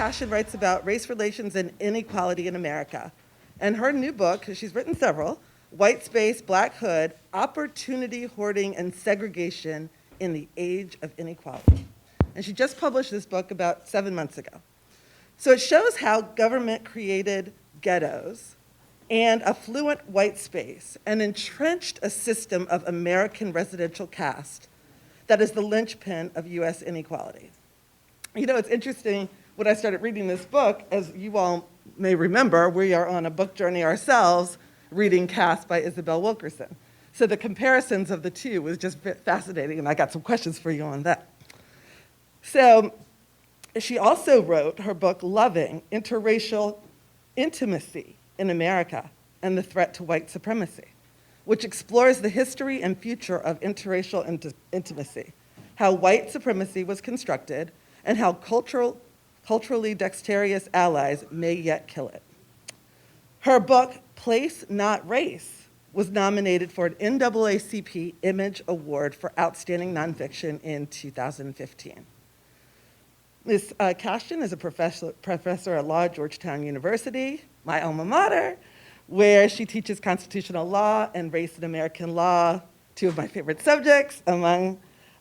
Cashin writes about race relations and inequality in America. And her new book, she's written several, White Space, Black Hood, Opportunity, Hoarding, and Segregation in the Age of Inequality. And she just published this book about 7 months ago. So it shows how government created ghettos and affluent white space and entrenched a system of American residential caste that is the linchpin of US inequality. You know, it's interesting, when I started reading this book, as you all may remember, we are on a book journey ourselves, reading Caste by Isabel Wilkerson. So the comparisons of the two was just fascinating, and I got some questions for you on that. So she also wrote her book, Loving, Interracial Intimacy in America and the Threat to White Supremacy, which explores the history and future of interracial intimacy, how white supremacy was constructed, and how culturally dexterous allies may yet kill it. Her book, Place Not Race, was nominated for an NAACP Image Award for Outstanding Nonfiction in 2015. Ms. Cashin is a professor at law at Georgetown University, my alma mater, where she teaches constitutional law and race and American law, two of my favorite subjects, among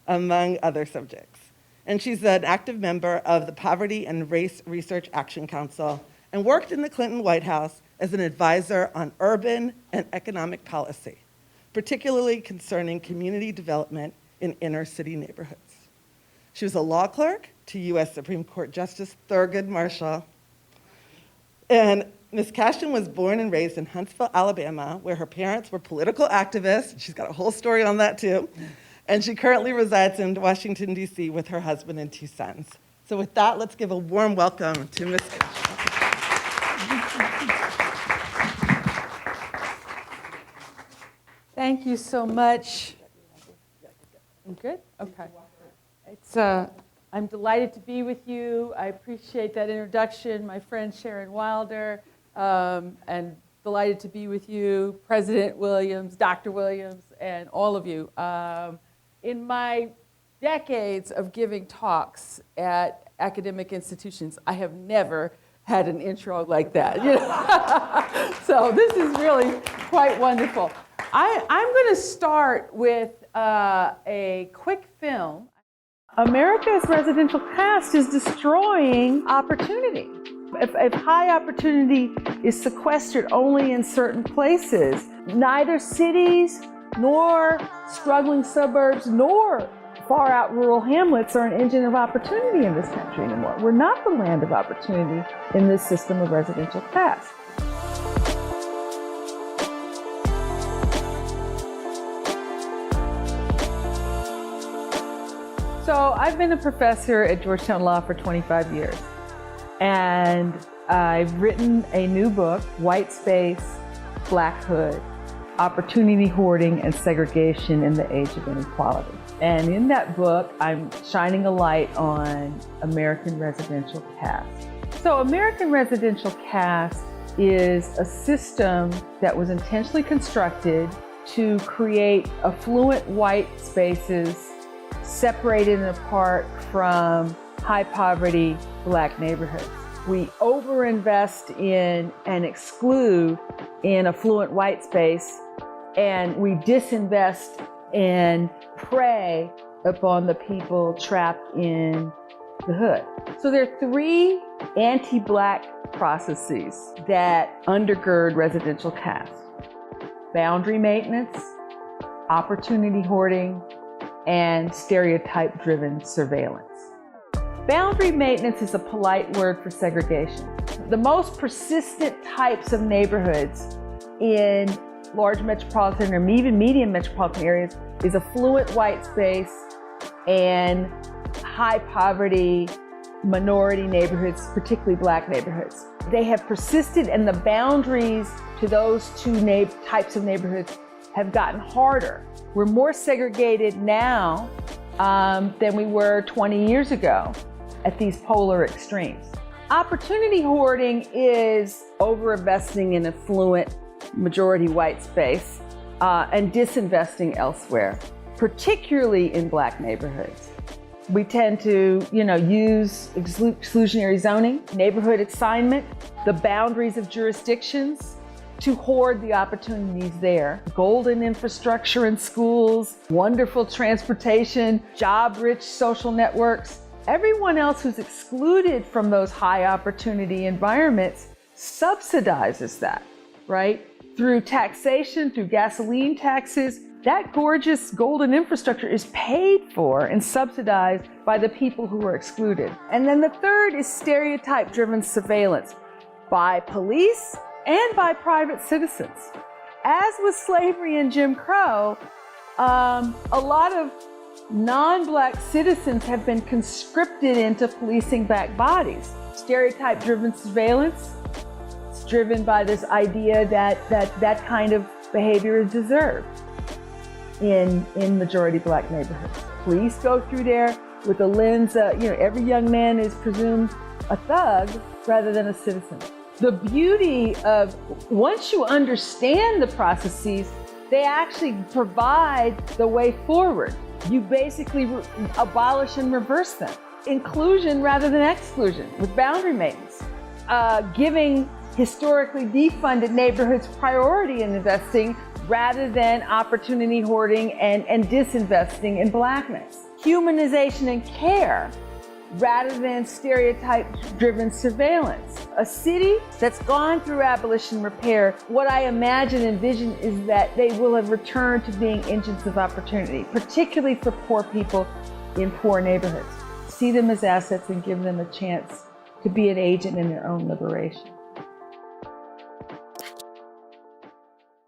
other subjects. And she's an active member of the Poverty and Race Research Action Council and worked in the Clinton White House as an advisor on urban and economic policy, particularly concerning community development in inner city neighborhoods. She was a law clerk to US Supreme Court Justice Thurgood Marshall. And Ms. Cashin was born and raised in Huntsville, Alabama, where her parents were political activists. She's got a whole story on that too. And she currently resides in Washington, D.C. with her husband and two sons. So with that, let's give a warm welcome to Ms. Cashin. Thank you so much. I'm good? Okay. I'm delighted to be with you. I appreciate that introduction, my friend Sharon Wilder, and delighted to be with you, President Williams, Dr. Williams, and all of you. In my decades of giving talks at academic institutions, I have never had an intro like that. You know? So this is really quite wonderful. I'm going to start with a quick film. America's residential caste is destroying opportunity. If high opportunity is sequestered only in certain places, neither cities nor struggling suburbs nor far out rural hamlets are an engine of opportunity in this country anymore. We're not the land of opportunity in this system of residential caste. So I've been a professor at Georgetown Law for 25 years, and I've written a new book, White Space, Black Hood, Opportunity, Hoarding, and Segregation in the Age of Inequality. And in that book, I'm shining a light on American residential caste. So American residential caste is a system that was intentionally constructed to create affluent white spaces separated and apart from high poverty Black neighborhoods. We overinvest in and exclude in affluent white space, and we disinvest and prey upon the people trapped in the hood. So there are three anti-Black processes that undergird residential caste: boundary maintenance, opportunity hoarding, and stereotype-driven surveillance. Boundary maintenance is a polite word for segregation. The most persistent types of neighborhoods in large metropolitan or even medium metropolitan areas is affluent white space and high poverty minority neighborhoods, particularly Black neighborhoods. They have persisted, and the boundaries to those two types of neighborhoods have gotten harder. We're more segregated now than we were 20 years ago at these polar extremes. Opportunity hoarding is overinvesting in affluent majority white space and disinvesting elsewhere, particularly in Black neighborhoods. We tend to, use exclusionary zoning, neighborhood assignment, the boundaries of jurisdictions to hoard the opportunities there. Golden infrastructure in schools, wonderful transportation, job-rich social networks. Everyone else who's excluded from those high opportunity environments subsidizes that, right? Through taxation, through gasoline taxes. That gorgeous golden infrastructure is paid for and subsidized by the people who are excluded. And then the third is stereotype-driven surveillance by police and by private citizens. As with slavery and Jim Crow, a lot of non-Black citizens have been conscripted into policing Black bodies. Stereotype-driven surveillance is driven by this idea that kind of behavior is deserved in majority Black neighborhoods. Police go through there with a lens, every young man is presumed a thug rather than a citizen. The beauty of, once you understand the processes, they actually provide the way forward. You basically abolish and reverse them. Inclusion rather than exclusion with boundary maintenance. Giving historically defunded neighborhoods priority in investing rather than opportunity hoarding and disinvesting in Blackness. Humanization and care rather than stereotype-driven surveillance. A city that's gone through abolition repair, what I imagine and envision is that they will have returned to being engines of opportunity, particularly for poor people in poor neighborhoods. See them as assets and give them a chance to be an agent in their own liberation.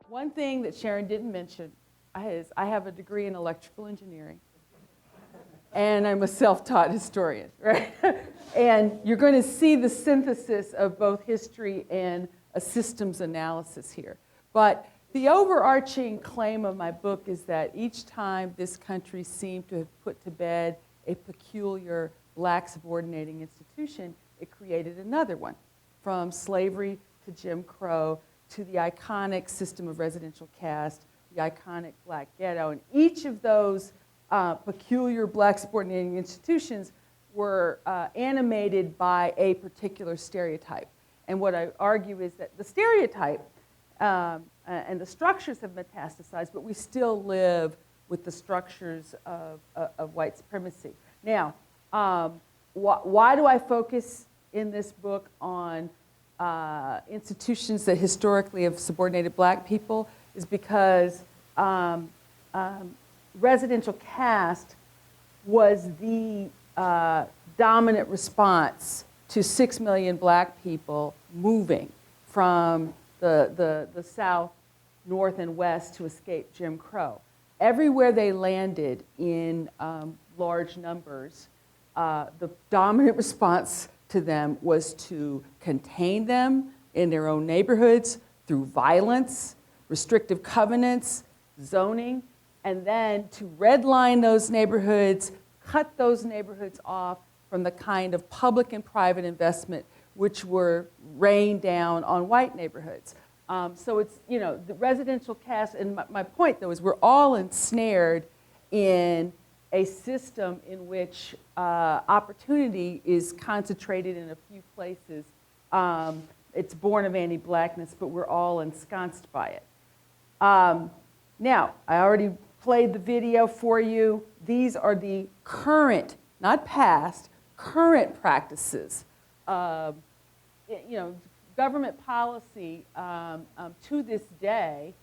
One thing that Sharon didn't mention is I have a degree in electrical engineering. And I'm a self-taught historian, right? And you're going to see the synthesis of both history and a systems analysis here. But the overarching claim of my book is that each time this country seemed to have put to bed a peculiar Black subordinating institution, it created another one. From slavery to Jim Crow to the iconic system of residential caste, the iconic Black ghetto, and each of those peculiar Black subordinating institutions were animated by a particular stereotype. And what I argue is that the stereotype and the structures have metastasized, but we still live with the structures of white supremacy. Now, why do I focus in this book on institutions that historically have subordinated Black people? Is because residential caste was the dominant response to 6 million Black people moving from the South, North, and West to escape Jim Crow. Everywhere they landed in large numbers, the dominant response to them was to contain them in their own neighborhoods through violence, restrictive covenants, zoning, and then to redline those neighborhoods, cut those neighborhoods off from the kind of public and private investment which were rained down on white neighborhoods. So it's, the residential caste, and my point though is we're all ensnared in a system in which opportunity is concentrated in a few places. It's born of anti-Blackness, but we're all ensconced by it. Now, I already played the video for you. These are the current, not past, current practices. Government policy to this day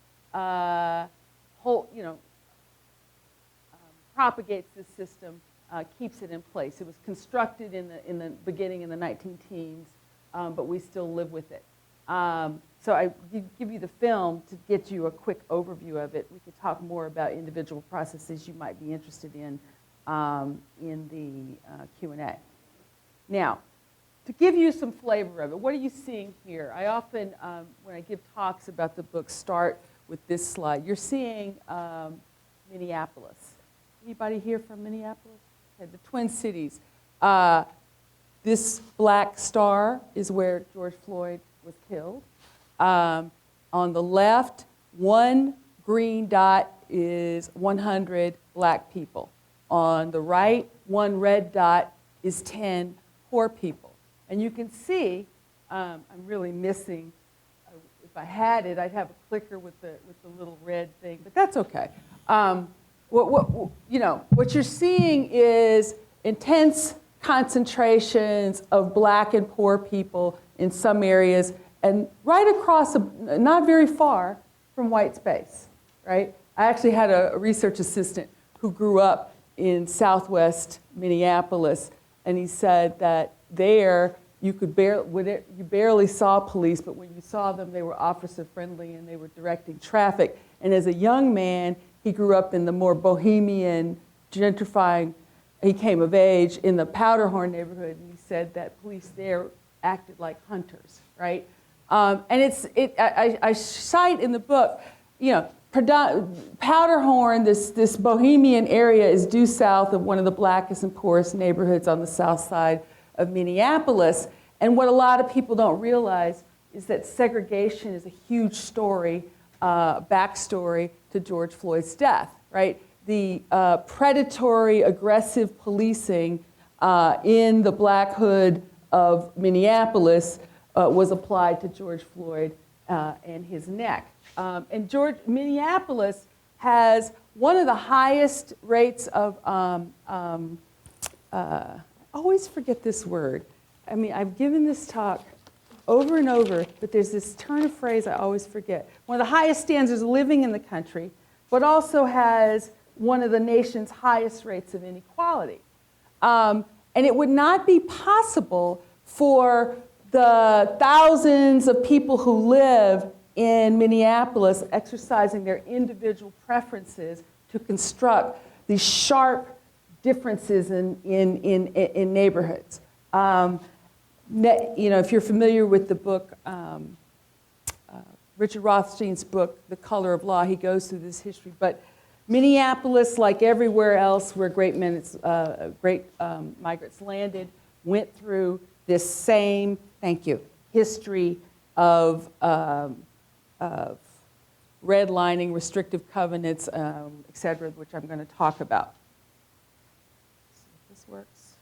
propagates this system, keeps it in place. It was constructed in the beginning in the 19-teens, but we still live with it. So I give you the film to get you a quick overview of it. We could talk more about individual processes you might be interested in the Q&A. Now, to give you some flavor of it, what are you seeing here? I often, when I give talks about the book, start with this slide. You're seeing Minneapolis. Anybody here from Minneapolis? Okay, the Twin Cities. This black star is where George Floyd was killed. On the left, one green dot is 100 Black people. on the right, one red dot is 10 poor people. And you can see, I'm really missing, if I had it, I'd have a clicker with the little red thing, but that's okay. What you're seeing is intense concentrations of black and poor people in some areas, and right across, not very far from white space, right? I actually had a research assistant who grew up in Southwest Minneapolis, and he said that there you barely saw police, but when you saw them, they were officer friendly and they were directing traffic. And as a young man, he grew up in the more bohemian, gentrifying, he came of age in the Powderhorn neighborhood, and he said that police there acted like hunters, right? And I cite in the book, Powderhorn, this bohemian area, is due south of one of the blackest and poorest neighborhoods on the south side of Minneapolis. And what a lot of people don't realize is that segregation is a huge story, backstory to George Floyd's death, right? The predatory, aggressive policing in the black hood of Minneapolis was applied to George Floyd and his neck. And Minneapolis has one of the highest rates of, I always forget this word. I mean, I've given this talk over and over, but there's this turn of phrase I always forget. One of the highest standards of living in the country, but also has one of the nation's highest rates of inequality. And it would not be possible for the thousands of people who live in Minneapolis exercising their individual preferences to construct these sharp differences in neighborhoods. If you're familiar with the book, Richard Rothstein's book, The Color of Law, he goes through this history. But Minneapolis, like everywhere else where great migrants landed, went through this same, history of redlining, restrictive covenants, et cetera, which I'm going to talk about. Let's see if this works.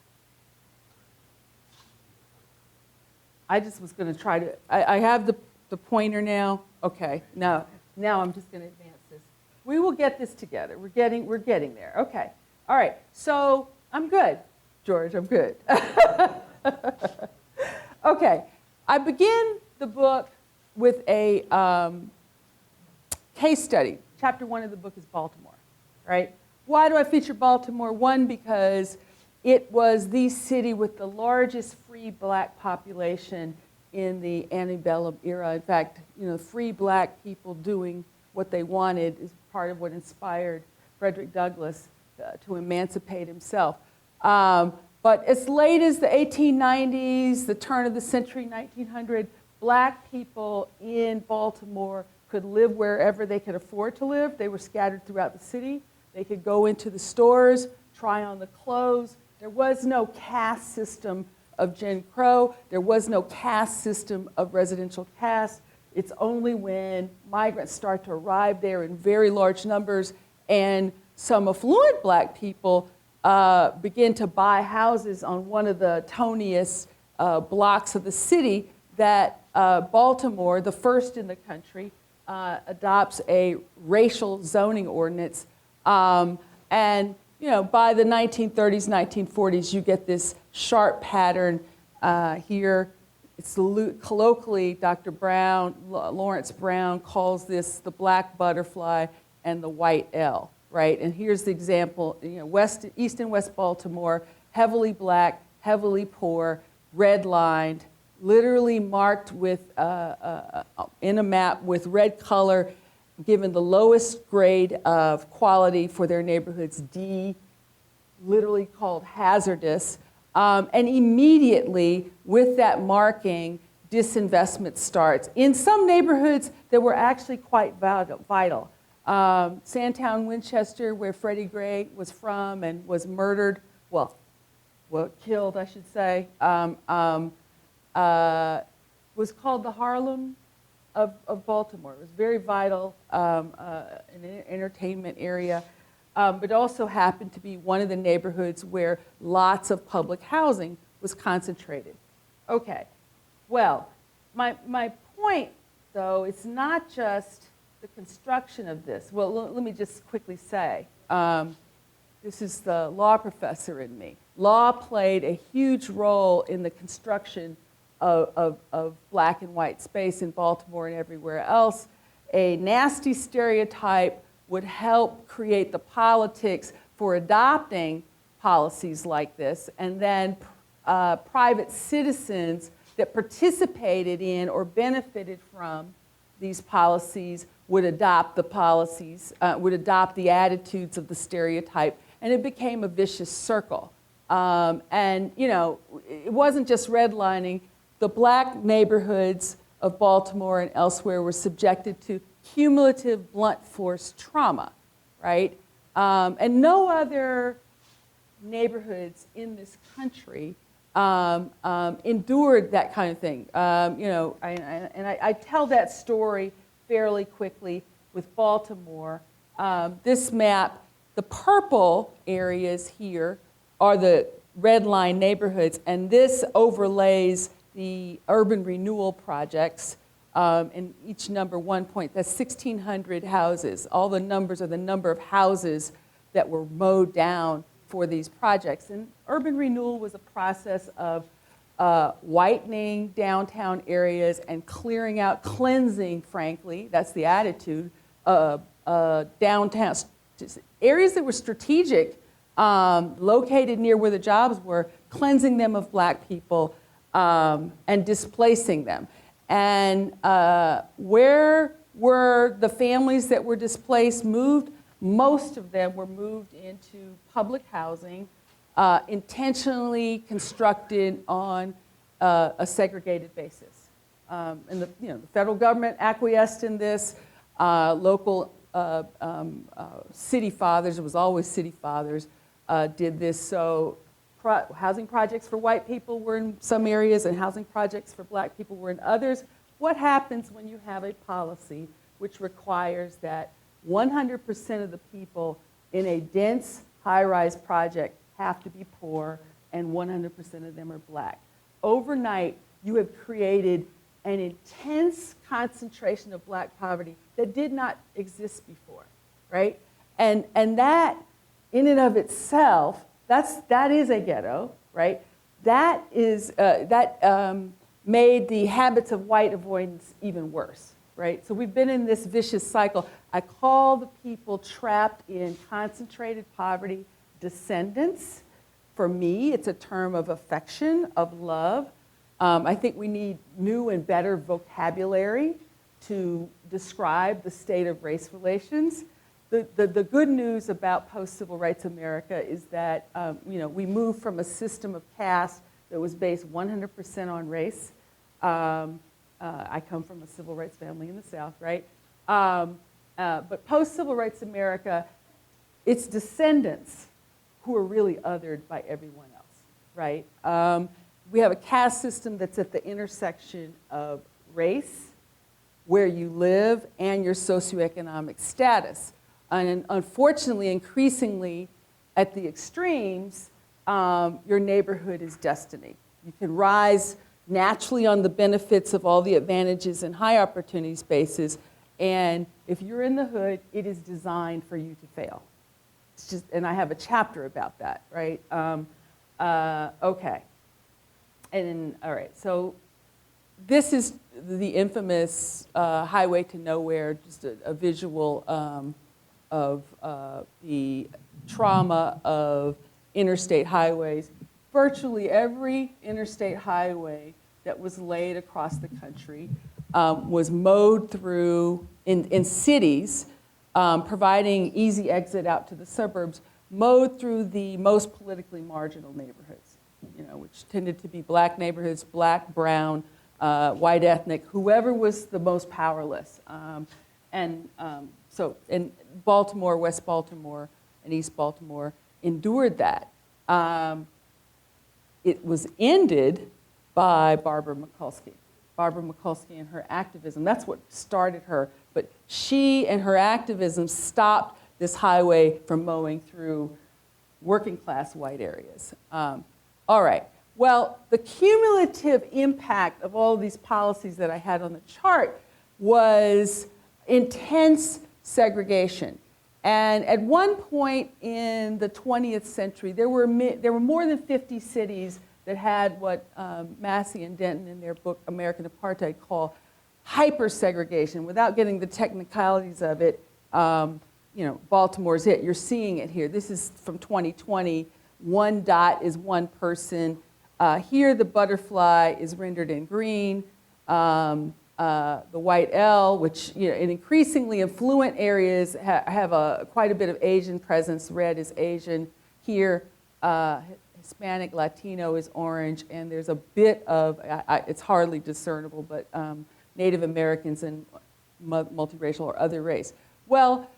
I just was going to try to, I have the pointer now. Okay, now I'm just going to advance this. We will get this together. We're getting there. Okay, all right. So I'm good, George. I'm good. Okay, I begin the book with a case study. Chapter 1 of the book is Baltimore, right? Why do I feature Baltimore? One, because it was the city with the largest free black population in the antebellum era. In fact, free black people doing what they wanted is part of what inspired Frederick Douglass to emancipate himself. But as late as the 1890s, the turn of the century, 1900, black people in Baltimore could live wherever they could afford to live. They were scattered throughout the city. They could go into the stores, try on the clothes. There was no caste system of Jim Crow. There was no caste system of residential caste. It's only when migrants start to arrive there in very large numbers and some affluent black people begin to buy houses on one of the toniest blocks of the city that Baltimore, the first in the country, adopts a racial zoning ordinance. And by the 1930s, 1940s, you get this sharp pattern here. It's colloquially, Dr. Brown, Lawrence Brown calls this the black butterfly and the white L, right? And here's the example, East and West Baltimore, heavily black, heavily poor, redlined, literally marked with, in a map with red color, given the lowest grade of quality for their neighborhoods, D, literally called hazardous. And immediately, with that marking, disinvestment starts. In some neighborhoods that were actually quite vital. Sandtown, Winchester, where Freddie Gray was from and was murdered, killed, I should say, was called the Harlem of Baltimore. It was very vital, an entertainment area. but also happened to be one of the neighborhoods where lots of public housing was concentrated. Okay, well, my point, though, it's not just the construction of this. Well, let me just quickly say, this is the law professor in me. Law played a huge role in the construction of black and white space in Baltimore and everywhere else. A nasty stereotype would help create the politics for adopting policies like this, and then private citizens that participated in or benefited from these policies would adopt the policies, would adopt the attitudes of the stereotype, and it became a vicious circle. And you know, it wasn't just redlining. The black neighborhoods of Baltimore and elsewhere were subjected to cumulative blunt force trauma, right? And no other neighborhoods in this country endured that kind of thing. You know, I tell that story fairly quickly with Baltimore. This map, the purple areas here are the red line neighborhoods, and this overlays the urban renewal projects, and each number 1 point, that's 1,600 houses. All the numbers are the number of houses that were mowed down for these projects. And urban renewal was a process of whitening downtown areas and clearing out, cleansing, frankly, that's the attitude, downtown, areas that were strategic, located near where the jobs were, cleansing them of black people and displacing them. And where were the families that were displaced moved? Most of them were moved into public housing, intentionally constructed on a segregated basis. And the federal government acquiesced in this. Local city fathers, it was always city fathers, did this. So housing projects for white people were in some areas and housing projects for black people were in others. What happens when you have a policy which requires that 100% of the people in a dense high-rise project have to be poor and 100% of them are black? Overnight, you have created an intense concentration of black poverty that did not exist before, right? And that, in and of itself, that is a ghetto, right? That made the habits of white avoidance even worse, right? So we've been in this vicious cycle. I call the people trapped in concentrated poverty descendants. For me, it's a term of affection, of love. I think we need new and better vocabulary to describe the state of race relations. The good news about post-civil rights America is that we moved from a system of caste that was based 100% on race. I come from a civil rights family in the South, right? But post-civil rights America, its descendants who are really othered by everyone else, right? We have a caste system that's at the intersection of race, where you live, and your socioeconomic status. And unfortunately, increasingly, at the extremes, your neighborhood is destiny. You can rise naturally on the benefits of all the advantages in high opportunity spaces, and if you're in the hood, it is designed for you to fail. It's just, and I have a chapter about that, right? Okay. And all right, so this is the infamous Highway to Nowhere, just a visual of the trauma of interstate highways. Virtually every interstate highway that was laid across the country was mowed through in cities, providing easy exit out to the suburbs, mowed through the most politically marginal neighborhoods, which tended to be black neighborhoods, black, brown, white ethnic, whoever was the most powerless. So in Baltimore, West Baltimore, and East Baltimore endured that. It was ended by Barbara Mikulski. Barbara Mikulski and her activism, that's what started her. But she and her activism stopped this highway from mowing through working class white areas. All right, well, the cumulative impact of all of these policies that I had on the chart was intense segregation. And at one point in the 20th century, there were more than 50 cities that had what Massey and Denton in their book American Apartheid call hyper-segregation. Without getting the technicalities of it, Baltimore's it. You're seeing it here. This is from 2020. One dot is one person. Here the butterfly is rendered in green. The white L, which in increasingly affluent areas have quite a bit of Asian presence. Red is Asian. Here, Hispanic, Latino is orange, and there's a bit of, it's hardly discernible, but Native Americans and multiracial or other race. Well,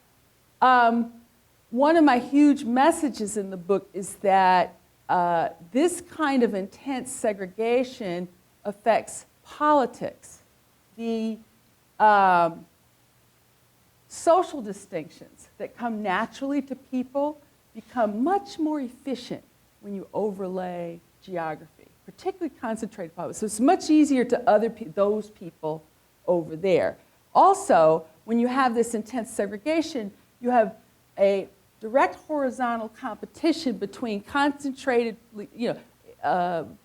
one of my huge messages in the book is that this kind of intense segregation affects politics. The social distinctions that come naturally to people become much more efficient when you overlay geography, particularly concentrated populations. So it's much easier to those people over there. Also, when you have this intense segregation, you have a direct horizontal competition between concentrated,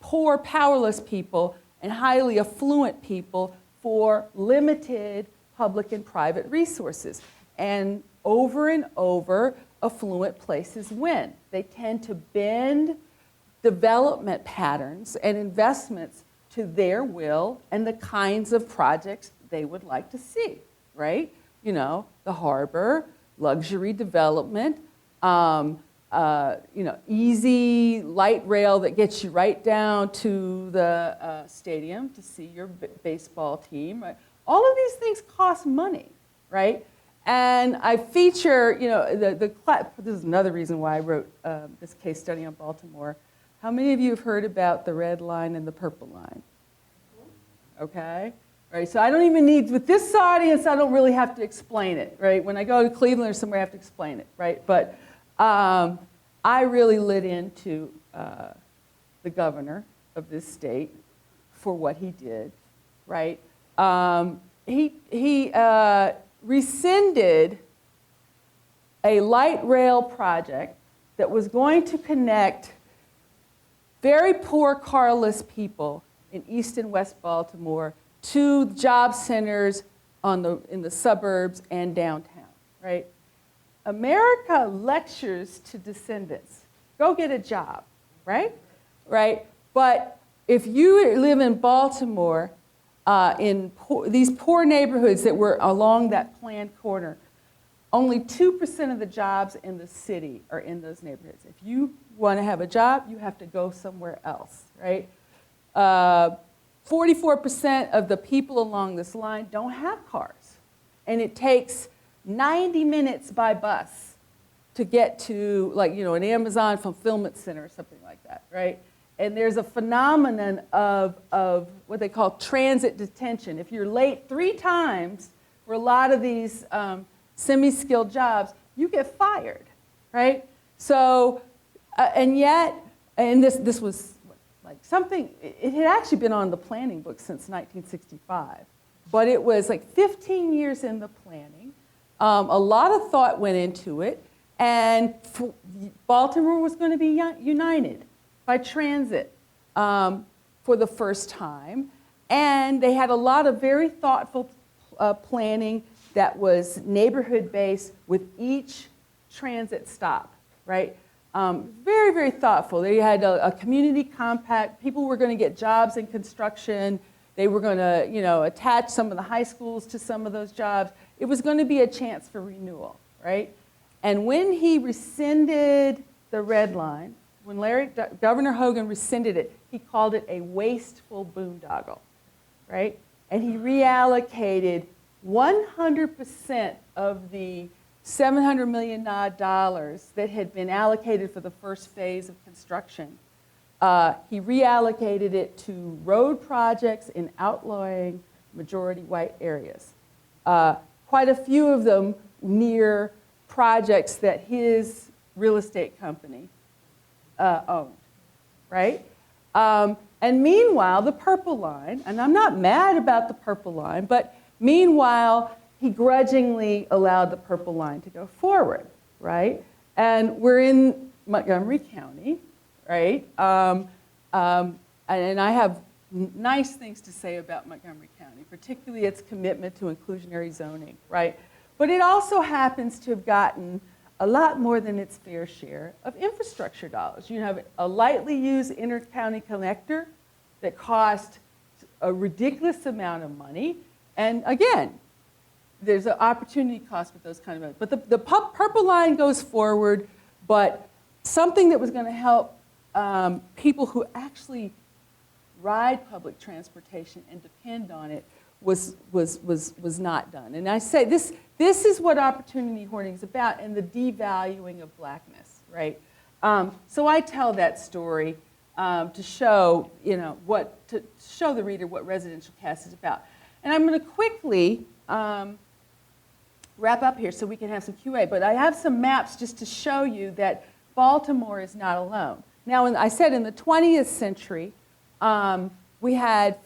poor, powerless people and highly affluent people for limited public and private resources. And over, affluent places win. They tend to bend development patterns and investments to their will and the kinds of projects they would like to see, right? The harbor, luxury development, easy light rail that gets you right down to the stadium to see your baseball team, right? All of these things cost money, right? And I feature, this is another reason why I wrote this case study on Baltimore. How many of you have heard about the red line and the purple line? Okay, right, so I don't even need, with this audience, I don't really have to explain it, right? When I go to Cleveland or somewhere, I have to explain it, right? But I really lit into the governor of this state for what he did, right? He rescinded a light rail project that was going to connect very poor carless people in East and West Baltimore to job centers in the suburbs and downtown, right? America lectures to descendants, go get a job, right? Right? But if you live in Baltimore, these poor neighborhoods that were along that planned corner, only 2% of the jobs in the city are in those neighborhoods. If you want to have a job, you have to go somewhere else, right? 44% of the people along this line don't have cars. And it takes 90 minutes by bus to get to, an Amazon fulfillment center or something like that, right? And there's a phenomenon of what they call transit detention. If you're late 3 times for a lot of these semi-skilled jobs, you get fired, right? So, and this was like something, it had actually been on the planning book since 1965, but it was like 15 years in the planning. A lot of thought went into it, and Baltimore was going to be united by transit for the first time. And they had a lot of very thoughtful planning that was neighborhood-based with each transit stop, right? Very, very thoughtful. They had a community compact. People were going to get jobs in construction. They were going to, attach some of the high schools to some of those jobs. It was going to be a chance for renewal, right? And when he rescinded the red line, when Governor Hogan rescinded it, he called it a wasteful boondoggle, right? And he reallocated 100% of the $700 million that had been allocated for the first phase of construction. He reallocated it to road projects in outlying majority white areas. Quite a few of them near projects that his real estate company owned, right? And meanwhile, the purple line, and I'm not mad about the purple line, but meanwhile, he grudgingly allowed the purple line to go forward, right? And we're in Montgomery County, right? And I have nice things to say about Montgomery County, particularly its commitment to inclusionary zoning, right? But it also happens to have gotten a lot more than its fair share of infrastructure dollars. You have a lightly used inter-county connector that cost a ridiculous amount of money. And again, there's an opportunity cost with those kind of money. But the purple line goes forward, but something that was going to help people who actually ride public transportation and depend on it was not done. And I say this is what opportunity hoarding is about, and the devaluing of blackness, right? So I tell that story to show, to show the reader what residential cast is about. And I'm going to quickly wrap up here so we can have some QA. But I have some maps just to show you that Baltimore is not alone. Now, I said in the 20th century, we had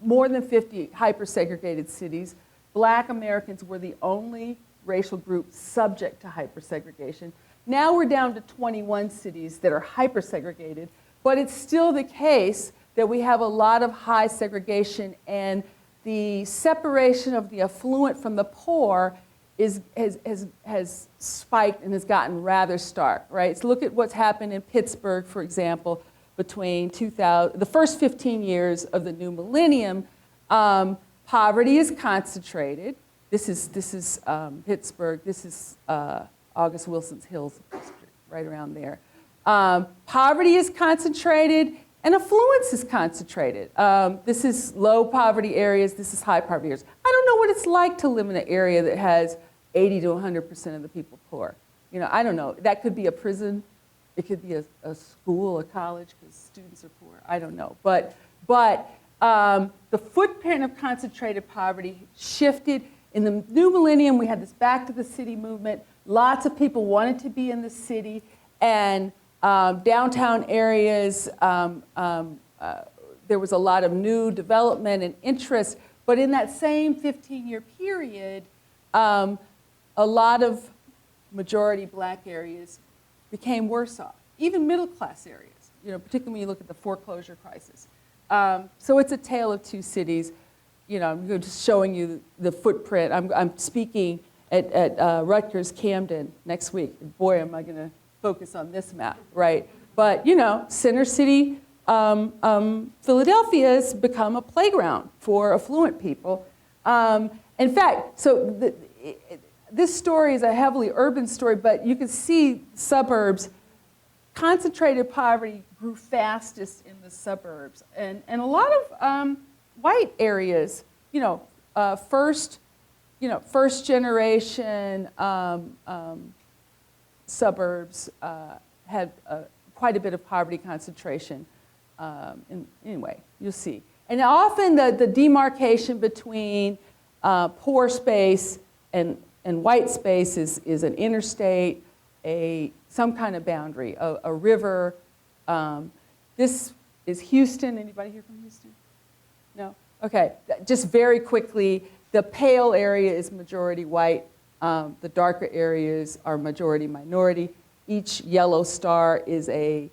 more than 50 hyper-segregated cities. Black Americans were the only racial group subject to hyper-segregation. Now we're down to 21 cities that are hyper-segregated, but it's still the case that we have a lot of high segregation, and the separation of the affluent from the poor has spiked and has gotten rather stark, right? So look at what's happened in Pittsburgh, for example, between the first 15 years of the new millennium. Poverty is concentrated. This is Pittsburgh. This is August Wilson's Hills District, right around there. Poverty is concentrated, and affluence is concentrated. This is low poverty areas. This is high poverty areas. I don't know what it's like to live in an area that has 80 to 100% of the people poor. I don't know. That could be a prison. It could be a school, a college, because students are poor. I don't know. But the footprint of concentrated poverty shifted. In the new millennium, we had this back to the city movement. Lots of people wanted to be in the city. And downtown areas, there was a lot of new development and interest. But in that same 15-year period, a lot of majority black areas became worse off, even middle-class areas, particularly when you look at the foreclosure crisis. So it's a tale of two cities. I'm just showing you the footprint. I'm speaking at Rutgers Camden next week. Boy, am I going to focus on this map, right? But, Center City, Philadelphia has become a playground for affluent people. In fact, so this story is a heavily urban story, but you can see suburbs. Concentrated poverty grew fastest in the suburbs, and a lot of white areas, first generation suburbs had quite a bit of poverty concentration. Anyway, you'll see. And often the demarcation between poor space and white space is an interstate, some kind of boundary, a river. This is Houston. Anybody here from Houston? No? Okay, just very quickly, the pale area is majority white. The darker areas are majority minority. Each yellow star is a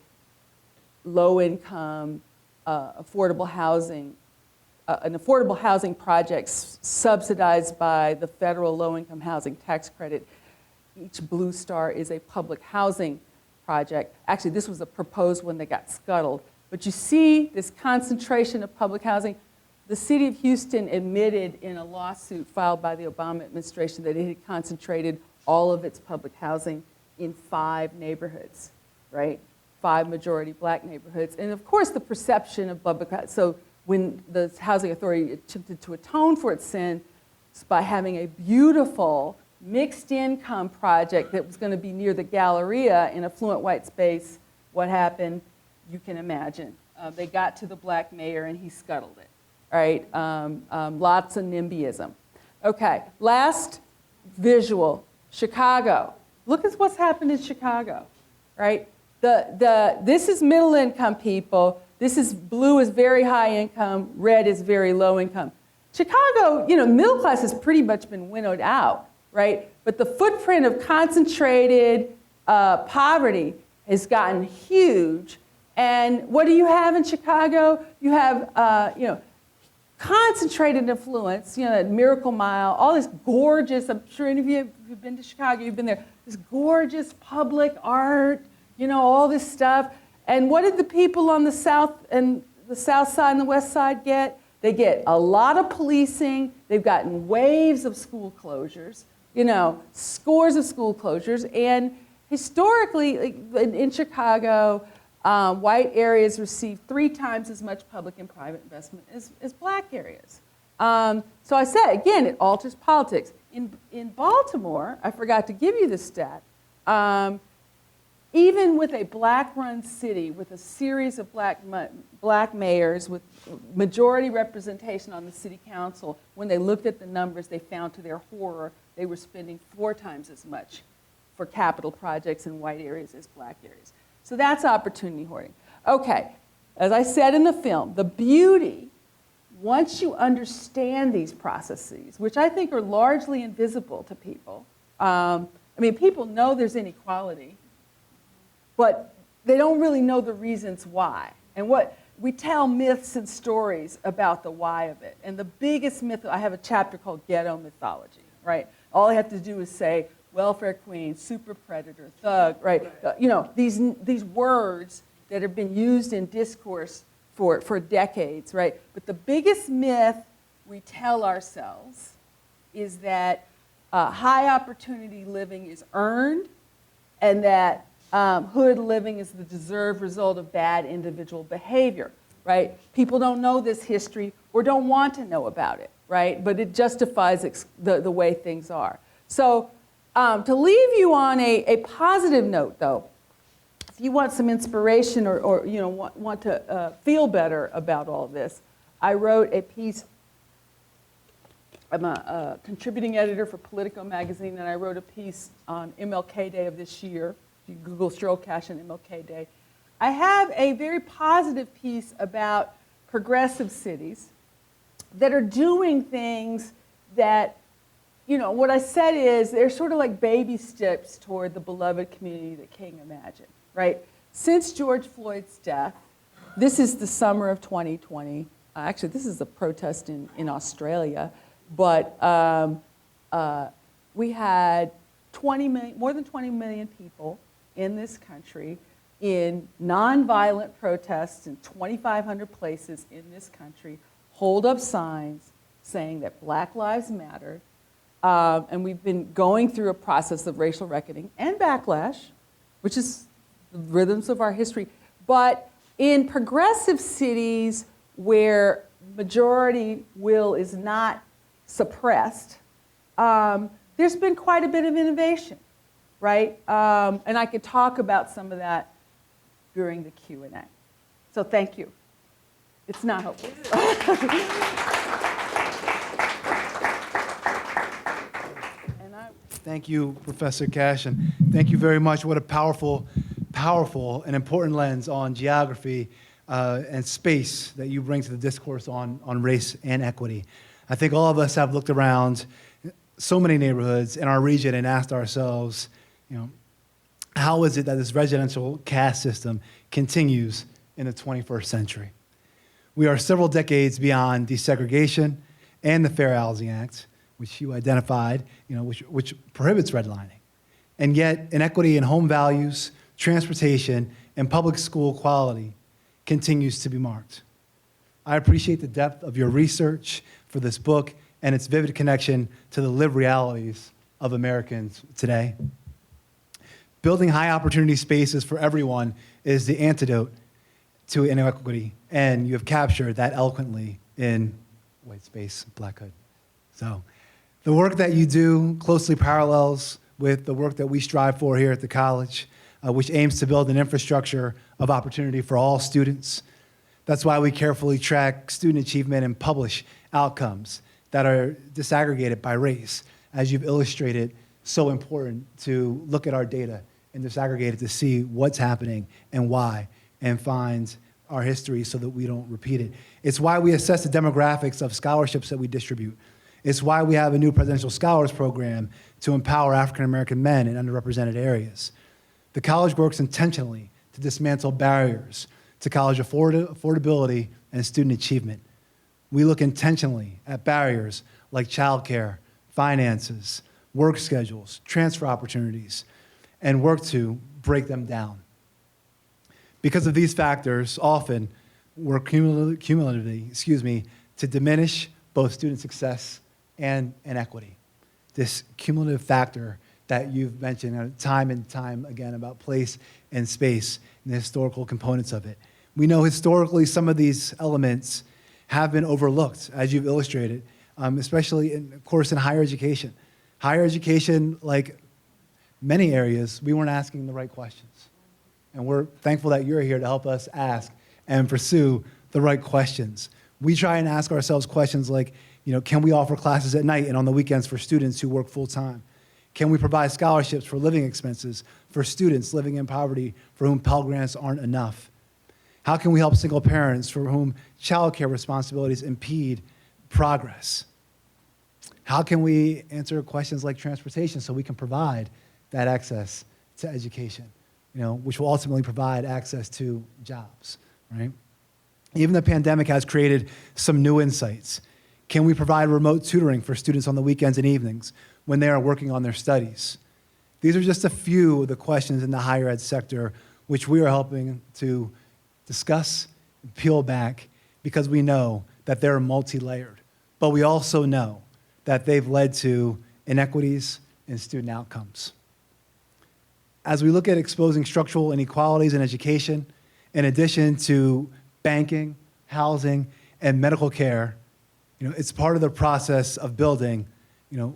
low-income, affordable housing, an affordable housing project subsidized by the federal low-income housing tax credit. Each blue star is a public housing project. Actually, this was a proposed one that got scuttled. But you see this concentration of public housing. The city of Houston admitted in a lawsuit filed by the Obama administration that it had concentrated all of its public housing in 5 neighborhoods, right? 5 majority black neighborhoods. And of course, the perception of public housing. So when the Housing Authority attempted to atone for its sin by having a beautiful mixed income project that was going to be near the Galleria in affluent white space, what happened? You can imagine. They got to the black mayor and he scuttled it. All right, lots of NIMBYism. Okay, last visual Chicago. Look at what's happened in Chicago, right? This is middle income people. This is blue is very high income, red is very low income. Chicago, middle class has pretty much been winnowed out, right? But the footprint of concentrated poverty has gotten huge. And what do you have in Chicago? You have, concentrated influence, that Miracle Mile, all this gorgeous, I'm sure any of you who've been to Chicago, you've been there, this gorgeous public art, all this stuff. And what did the people on the south and the south side and the west side get? They get a lot of policing. They've gotten waves of school closures, scores of school closures. And historically, in Chicago, white areas receive 3 times as much public and private investment as black areas. So I said, again, it alters politics. In Baltimore, I forgot to give you this stat, even with a black-run city, with a series of black mayors, with majority representation on the city council, when they looked at the numbers, they found to their horror they were spending 4 times as much for capital projects in white areas as black areas. So that's opportunity hoarding. Okay, as I said in the film, the beauty, once you understand these processes, which I think are largely invisible to people, people know there's inequality, but they don't really know the reasons why. And what we tell myths and stories about the why of it. And the biggest myth, I have a chapter called Ghetto Mythology, right? All I have to do is say, welfare queen, super predator, thug, right? These words that have been used in discourse for decades, right? But the biggest myth we tell ourselves is that high opportunity living is earned, and that hood living is the deserved result of bad individual behavior, right? People don't know this history or don't want to know about it, right? But it justifies the way things are. So to leave you on a positive note, though, if you want some inspiration or want to feel better about all this, I wrote a piece. I'm a contributing editor for Politico magazine, and I wrote a piece on MLK Day of this year. If you Google Sheryll Cashin MLK Day, I have a very positive piece about progressive cities that are doing things that, what I said is they're sort of like baby steps toward the beloved community that King imagined, right? Since George Floyd's death, this is the summer of 2020. Actually, this is a protest in Australia, but we had more than 20 million people in this country in nonviolent protests in 2,500 places in this country, hold up signs saying that Black Lives Matter. And we've been going through a process of racial reckoning and backlash, which is the rhythms of our history. But in progressive cities where majority will is not suppressed, there's been quite a bit of innovation, right? And I could talk about some of that during the Q&A. So thank you. It's not hopeless. Thank you, Professor Cashin. Thank you very much. What a powerful and important lens on geography and space that you bring to the discourse on race and equity. I think all of us have looked around so many neighborhoods in our region and asked ourselves, how is it that this residential caste system continues in the 21st century? We are several decades beyond desegregation and the Fair Housing Act, which you identified, which prohibits redlining. And yet, inequity in home values, transportation, and public school quality continues to be marked. I appreciate the depth of your research for this book and its vivid connection to the lived realities of Americans today. Building high opportunity spaces for everyone is the antidote to inequity, and you have captured that eloquently in White Space, Black Hood. So the work that you do closely parallels with the work that we strive for here at the college, which aims to build an infrastructure of opportunity for all students. That's why we carefully track student achievement and publish outcomes that are disaggregated by race, as you've illustrated so important to look at our data and disaggregate it to see what's happening and why, and find our history so that we don't repeat it. It's why we assess the demographics of scholarships that we distribute. It's why we have a new Presidential Scholars Program to empower African American men in underrepresented areas. The college works intentionally to dismantle barriers to college affordability and student achievement. We look intentionally at barriers like childcare, finances, work schedules, transfer opportunities, and work to break them down. Because of these factors, often we're cumulatively, to diminish both student success and equity. This cumulative factor that you've mentioned time and time again about place and space and the historical components of it. We know historically some of these elements have been overlooked, as you've illustrated, especially, of course, in higher education. Higher education, like many areas, we weren't asking the right questions. And we're thankful that you're here to help us ask and pursue the right questions. We try and ask ourselves questions like, can we offer classes at night and on the weekends for students who work full-time? Can we provide scholarships for living expenses for students living in poverty for whom Pell Grants aren't enough? How can we help single parents for whom childcare responsibilities impede progress? How can we answer questions like transportation so we can provide that access to education, which will ultimately provide access to jobs, right? Even the pandemic has created some new insights. Can we provide remote tutoring for students on the weekends and evenings when they are working on their studies? These are just a few of the questions in the higher ed sector which we are helping to discuss and peel back because we know that they're multi-layered. But we also know that they've led to inequities in student outcomes. As we look at exposing structural inequalities in education, in addition to banking, housing, and medical care, it's part of the process of building,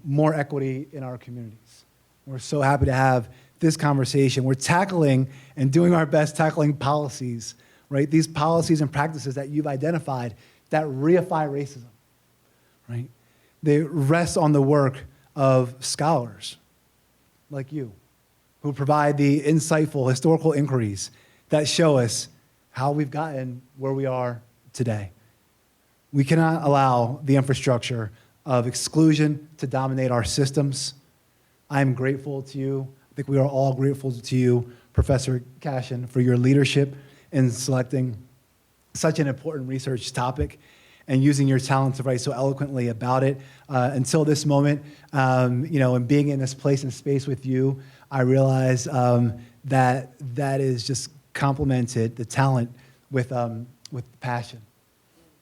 more equity in our communities. We're so happy to have this conversation. We're tackling and doing our best tackling policies, right? These policies and practices that you've identified that reify racism, right? They rest on the work of scholars like you, who provide the insightful historical inquiries that show us how we've gotten where we are today. We cannot allow the infrastructure of exclusion to dominate our systems. I am grateful to you. I think we are all grateful to you, Professor Cashin, for your leadership in selecting such an important research topic and using your talent to write so eloquently about it. Until this moment, and being in this place and space with you, I realize that is just complemented, the talent, with passion.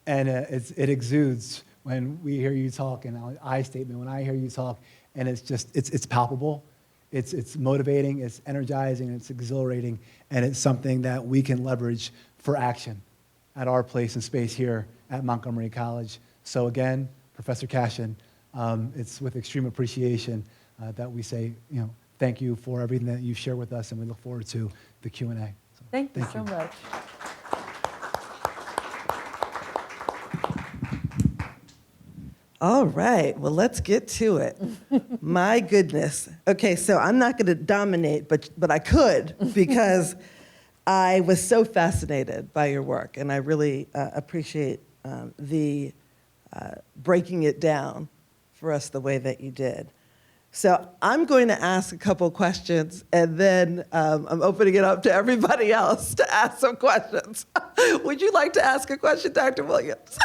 And it exudes when we hear you talk, and I statement, when I hear you talk, and it's palpable, it's motivating, it's energizing, it's exhilarating, and it's something that we can leverage for action at our place and space here at Montgomery College. So again, Professor Cashin, it's with extreme appreciation that we say, thank you for everything that you share with us, and we look forward to the Q&A. So, thank you so much. All right, well, let's get to it. My goodness. Okay, so I'm not going to dominate, but I could, because I was so fascinated by your work, and I really appreciate the breaking it down for us the way that you did. So I'm going to ask a couple questions, and then I'm opening it up to everybody else to ask some questions. Would you like to ask a question, Dr. Williams?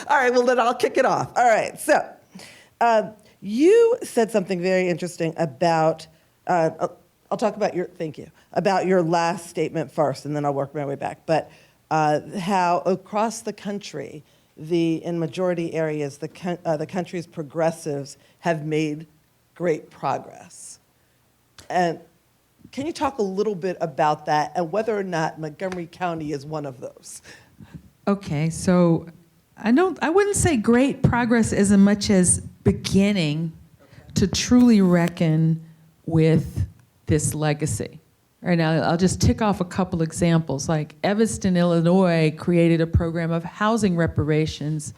All right, well, then I'll kick it off. All right, so you said something very interesting about, I'll talk about about your last statement first, and then I'll work my way back. But how across the country, in majority areas, the country's progressives have made great progress. And can you talk a little bit about that and whether or not Montgomery County is one of those? Okay, so I wouldn't say great progress as much as beginning to truly reckon with this legacy. Right now, I'll just tick off a couple examples. Like Evanston, Illinois created a program of housing reparations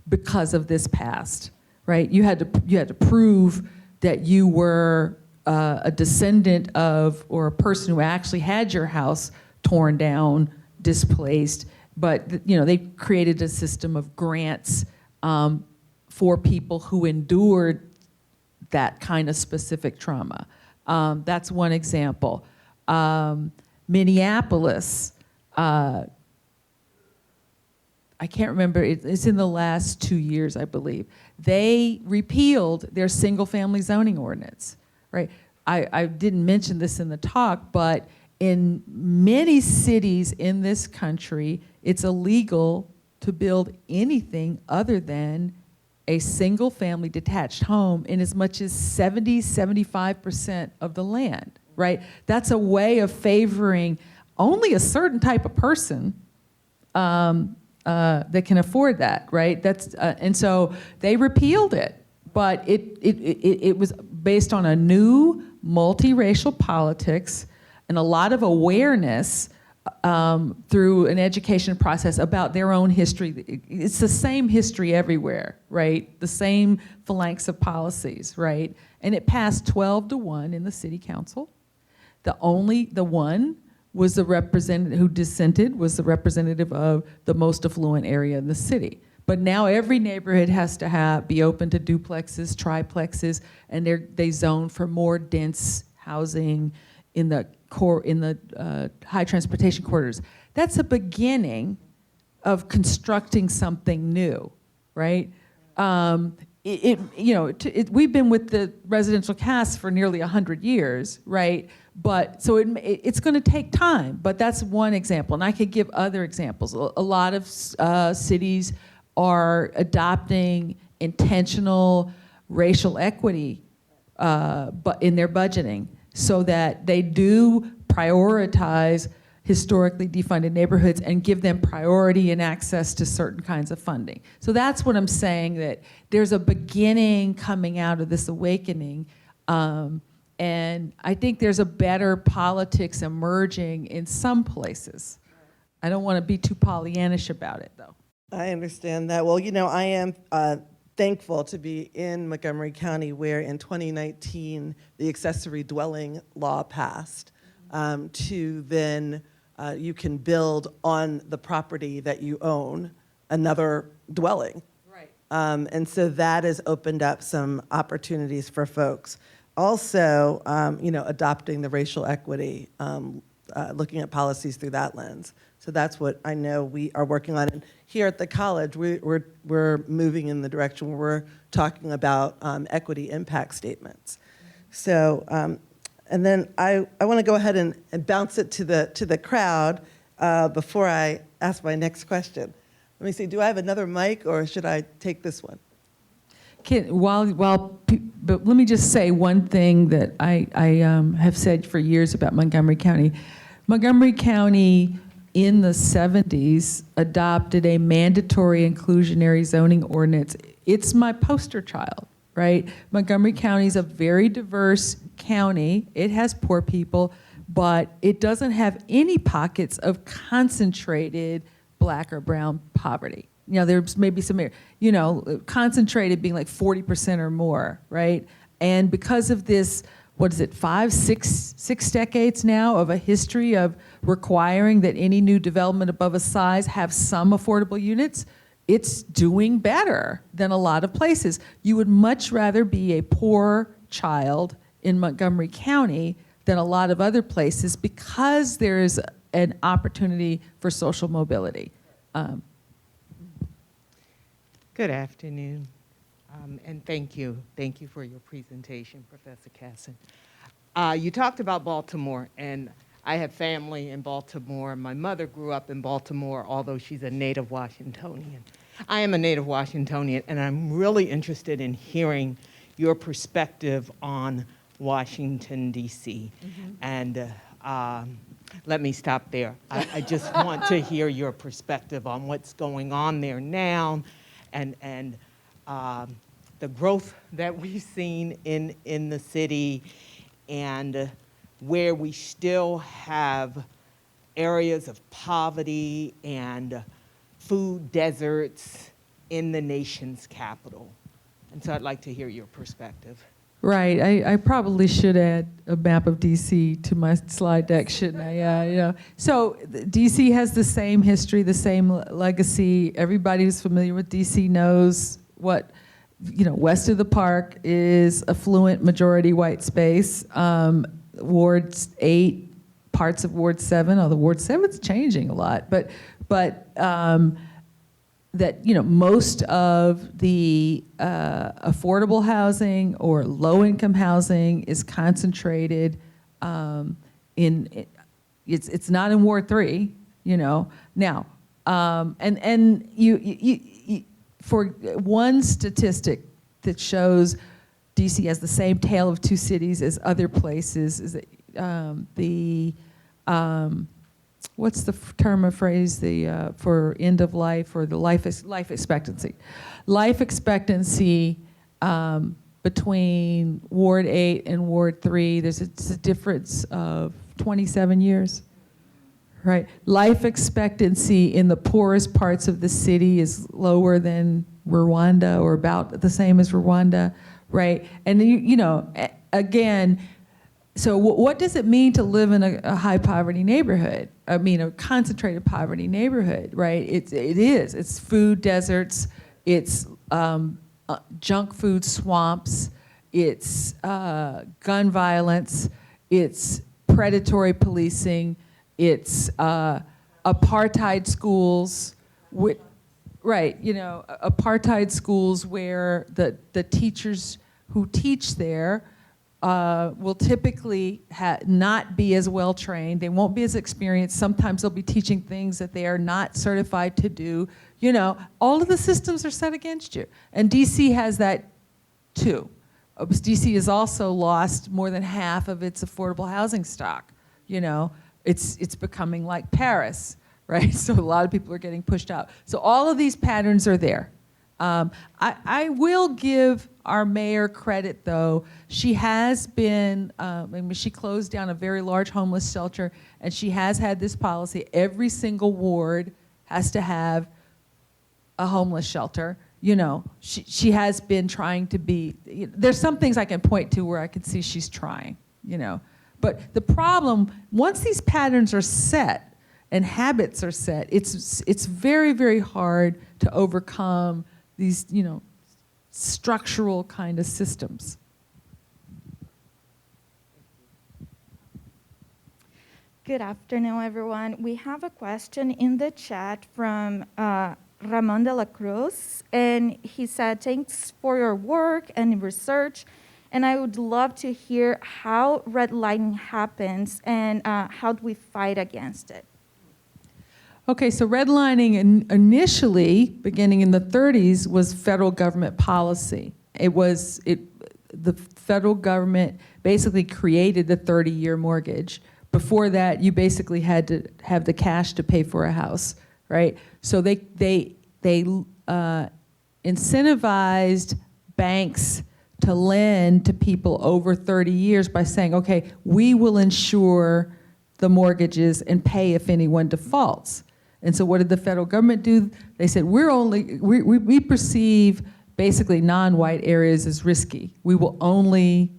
because of this past, right? You had to prove that you were a descendant of or a person who actually had your house torn down, displaced, but they created a system of grants for people who endured that kind of specific trauma. That's one example. Minneapolis, I can't remember, it's in the last 2 years, I believe. They repealed their single-family zoning ordinance, right? I didn't mention this in the talk, but in many cities in this country, it's illegal to build anything other than a single-family detached home in as much as 75% of the land, right? That's a way of favoring only a certain type of person that can afford that, right? And so they repealed it, but it was based on a new multiracial politics and a lot of awareness through an education process about their own history. It's the same history everywhere, right? The same phalanx of policies, right? And it passed 12-1 in the city council. The one was the representative who dissented was the representative of the most affluent area in the city. But now every neighborhood has to be open to duplexes, triplexes, and they zone for more dense housing in the high transportation corridors. That's a beginning of constructing something new, right? We've been with the residential cast for nearly 100 years, right? But so it's going to take time, but that's one example. And I could give other examples. A lot of cities are adopting intentional racial equity but in their budgeting so that they do prioritize historically defunded neighborhoods and give them priority and access to certain kinds of funding. So that's what I'm saying, that there's a beginning coming out of this awakening. And I think there's a better politics emerging in some places. I don't want to be too Pollyannish about it, though. I understand that. Well, I am thankful to be in Montgomery County, where in 2019, the accessory dwelling law passed to then you can build on the property that you own another dwelling. Right. And so that has opened up some opportunities for folks. Also, adopting the racial equity, looking at policies through that lens. So that's what I know we are working on. And here at the college, we're moving in the direction where we're talking about equity impact statements. So, and then I want to go ahead and bounce it to the crowd before I ask my next question. Let me see, do I have another mic, or should I take this one? But let me just say one thing that I have said for years about Montgomery County. Montgomery County in the 70s adopted a mandatory inclusionary zoning ordinance. It's my poster child, right? Montgomery County is a very diverse county. It has poor people, but it doesn't have any pockets of concentrated black or brown poverty. There's maybe some, concentrated being like 40% or more, right? And because of this, what is it, six decades now of a history of requiring that any new development above a size have some affordable units, it's doing better than a lot of places. You would much rather be a poor child in Montgomery County than a lot of other places because there is an opportunity for social mobility. Good afternoon, and thank you. Thank you for your presentation, Professor Cashin. You talked about Baltimore, and I have family in Baltimore. My mother grew up in Baltimore, although she's a native Washingtonian. I am a native Washingtonian, and I'm really interested in hearing your perspective on Washington, D.C. And let me stop there. I just want to hear your perspective on what's going on there now, and the growth that we've seen in the city, and where we still have areas of poverty and food deserts in the nation's capital. And so I'd like to hear your perspective. Right. I probably should add a map of DC to my slide deck, shouldn't I? Yeah, you know. So DC has the same history, the same legacy. Everybody who's familiar with DC knows what, you know, west of the park is affluent majority white space. Ward 8, parts of Ward 7, although Ward 7's changing a lot, but that, you know, most of the affordable housing or low-income housing is concentrated it's not in Ward 3, you know. Now, and you for one statistic that shows DC has the same tale of two cities as other places is that what's the term or phrase for end of life or the life expectancy? Life expectancy between Ward 8 and Ward 3, there's a difference of 27 years, right? Life expectancy in the poorest parts of the city is lower than Rwanda or about the same as Rwanda, right? And you know, again, so what does it mean to live in a high poverty neighborhood? I mean, a concentrated poverty neighborhood, right? It's food deserts, it's junk food swamps, it's gun violence, it's predatory policing, it's apartheid schools, right? You know, apartheid schools where the teachers who teach there will typically not be as well trained. They won't be as experienced. Sometimes they'll be teaching things that they are not certified to do. You know, all of the systems are set against you. And DC has that too. DC has also lost more than half of its affordable housing stock. You know, it's becoming like Paris, right? So a lot of people are getting pushed out. So all of these patterns are there. I will give our mayor credit, though. She has been, she closed down a very large homeless shelter, and she has had this policy. Every single ward has to have a homeless shelter. You know, she has been trying to be, there's some things I can point to where I can see she's trying, you know. But the problem, once these patterns are set and habits are set, it's very, very hard to overcome these, you know, structural kind of systems. Good afternoon, everyone. We have a question in the chat from Ramon de la Cruz, and he said, thanks for your work and research, and I would love to hear how redlining happens and how do we fight against it. Okay, so redlining initially, beginning in the 30s, was federal government policy. The federal government basically created the 30-year mortgage. Before that, you basically had to have the cash to pay for a house, right? So they incentivized banks to lend to people over 30 years by saying, okay, we will insure the mortgages and pay if anyone defaults. And so what did the federal government do? They said, we perceive basically non-white areas as risky. We will only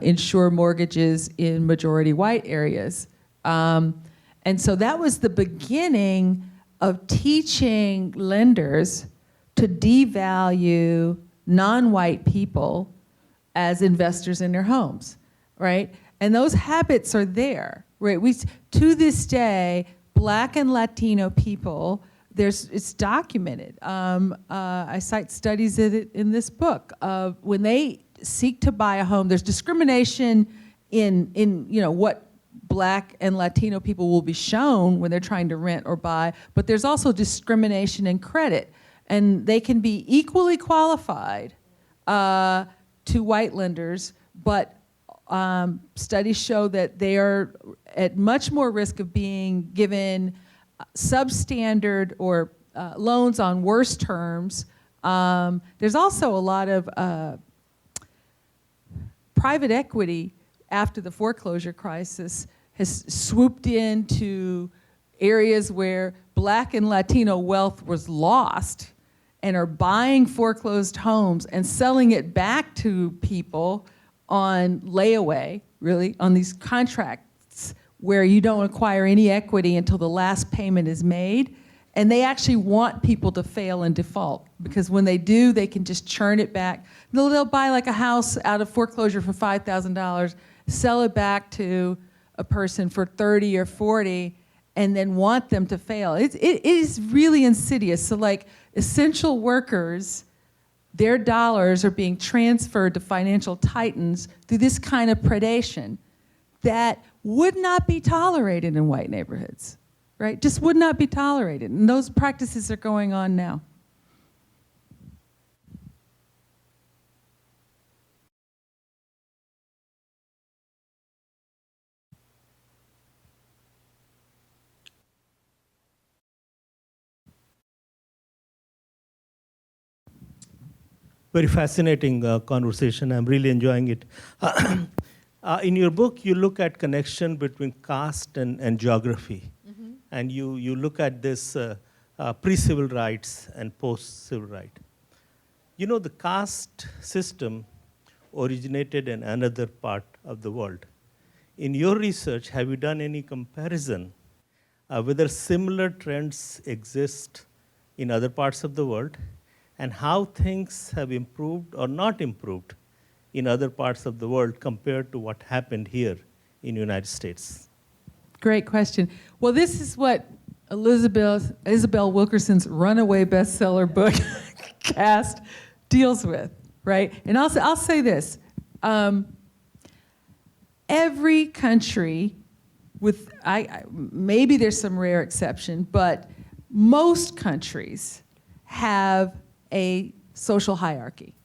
insure mortgages in majority white areas. And so that was the beginning of teaching lenders to devalue non-white people as investors in their homes, right? And those habits are there, right? To this day, Black and Latino people, it's documented. I cite studies in this book of when they seek to buy a home, there's discrimination in you know what Black and Latino people will be shown when they're trying to rent or buy, but there's also discrimination in credit, and they can be equally qualified to white lenders, but studies show that they are at much more risk of being given substandard or loans on worse terms. There's also a lot of private equity after the foreclosure crisis has swooped into areas where Black and Latino wealth was lost and are buying foreclosed homes and selling it back to people on layaway, really, on these contracts where you don't acquire any equity until the last payment is made. And they actually want people to fail and default, because when they do, they can just churn it back. They'll buy like a house out of foreclosure for $5,000, sell it back to a person for 30 or 40, and then want them to fail. It is really insidious. So like essential workers, their dollars are being transferred to financial titans through this kind of predation that would not be tolerated in white neighborhoods, right? Just would not be tolerated. And those practices are going on now. Very fascinating conversation. I'm really enjoying it. In your book, you look at connection between caste and geography. Mm-hmm. And you look at this pre-civil rights and post-civil right. You know, the caste system originated in another part of the world. In your research, have you done any comparison whether similar trends exist in other parts of the world, and how things have improved or not improved in other parts of the world compared to what happened here in the United States? Great question. Well, this is what Isabel Wilkerson's runaway bestseller book, Caste, deals with, right? And I'll say this. Every country, with maybe there's some rare exception, but most countries have a social hierarchy,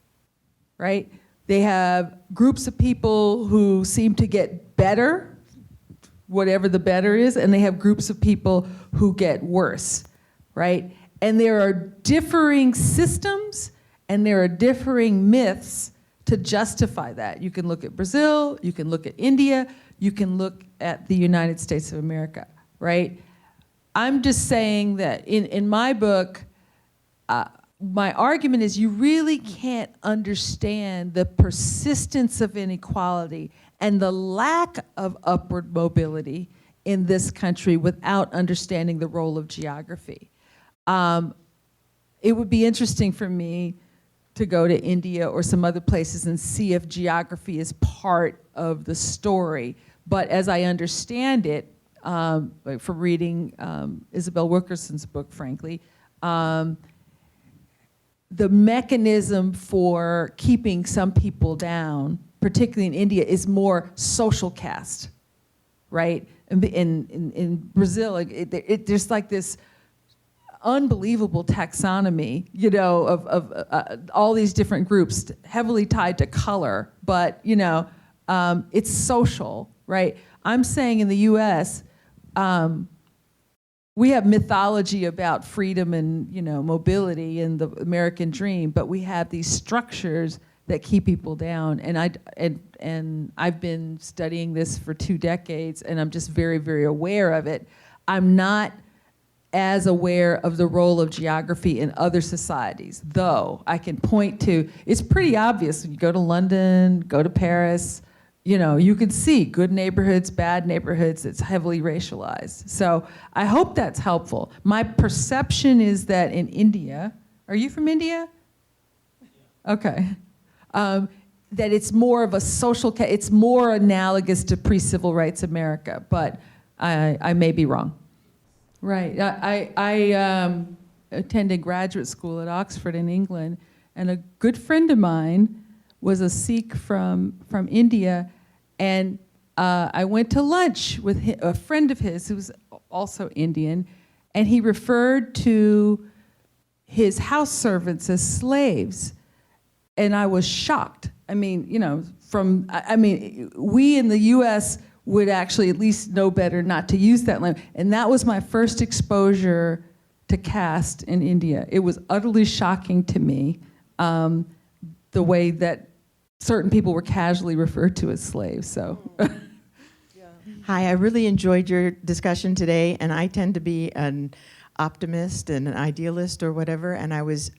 right? They have groups of people who seem to get better, whatever the better is, and they have groups of people who get worse, right? And there are differing systems and there are differing myths to justify that. You can look at Brazil, you can look at India, you can look at the United States of America, right? I'm just saying that in my book, my argument is you really can't understand the persistence of inequality and the lack of upward mobility in this country without understanding the role of geography. It would be interesting for me to go to India or some other places and see if geography is part of the story. But as I understand it, from reading Isabel Wilkerson's book, frankly, the mechanism for keeping some people down, particularly in India, is more social caste, right? In Brazil, there's like this unbelievable taxonomy, you know, of all these different groups, heavily tied to color, but, you know, it's social, right? I'm saying in the US, we have mythology about freedom and, you know, mobility and the American dream, but we have these structures that keep people down. And I've been studying this for 2 decades, and I'm just very, very aware of it. I'm not as aware of the role of geography in other societies, though I can point to, it's pretty obvious when you go to London, go to Paris, you know, you can see good neighborhoods, bad neighborhoods, it's heavily racialized. So I hope that's helpful. My perception is that in India, are you from India? Okay. That it's more of a social, it's more analogous to pre-civil rights America, but I may be wrong. Right. I attended graduate school at Oxford in England, and a good friend of mine was a Sikh from India, and I went to lunch with a friend of his who was also Indian, and he referred to his house servants as slaves, and I was shocked. I mean, you know, we in the U.S. would actually at least know better not to use that language, and that was my first exposure to caste in India. It was utterly shocking to me, the way that certain people were casually referred to as slaves, so. Hi, I really enjoyed your discussion today, and I tend to be an optimist and an idealist or whatever, and I was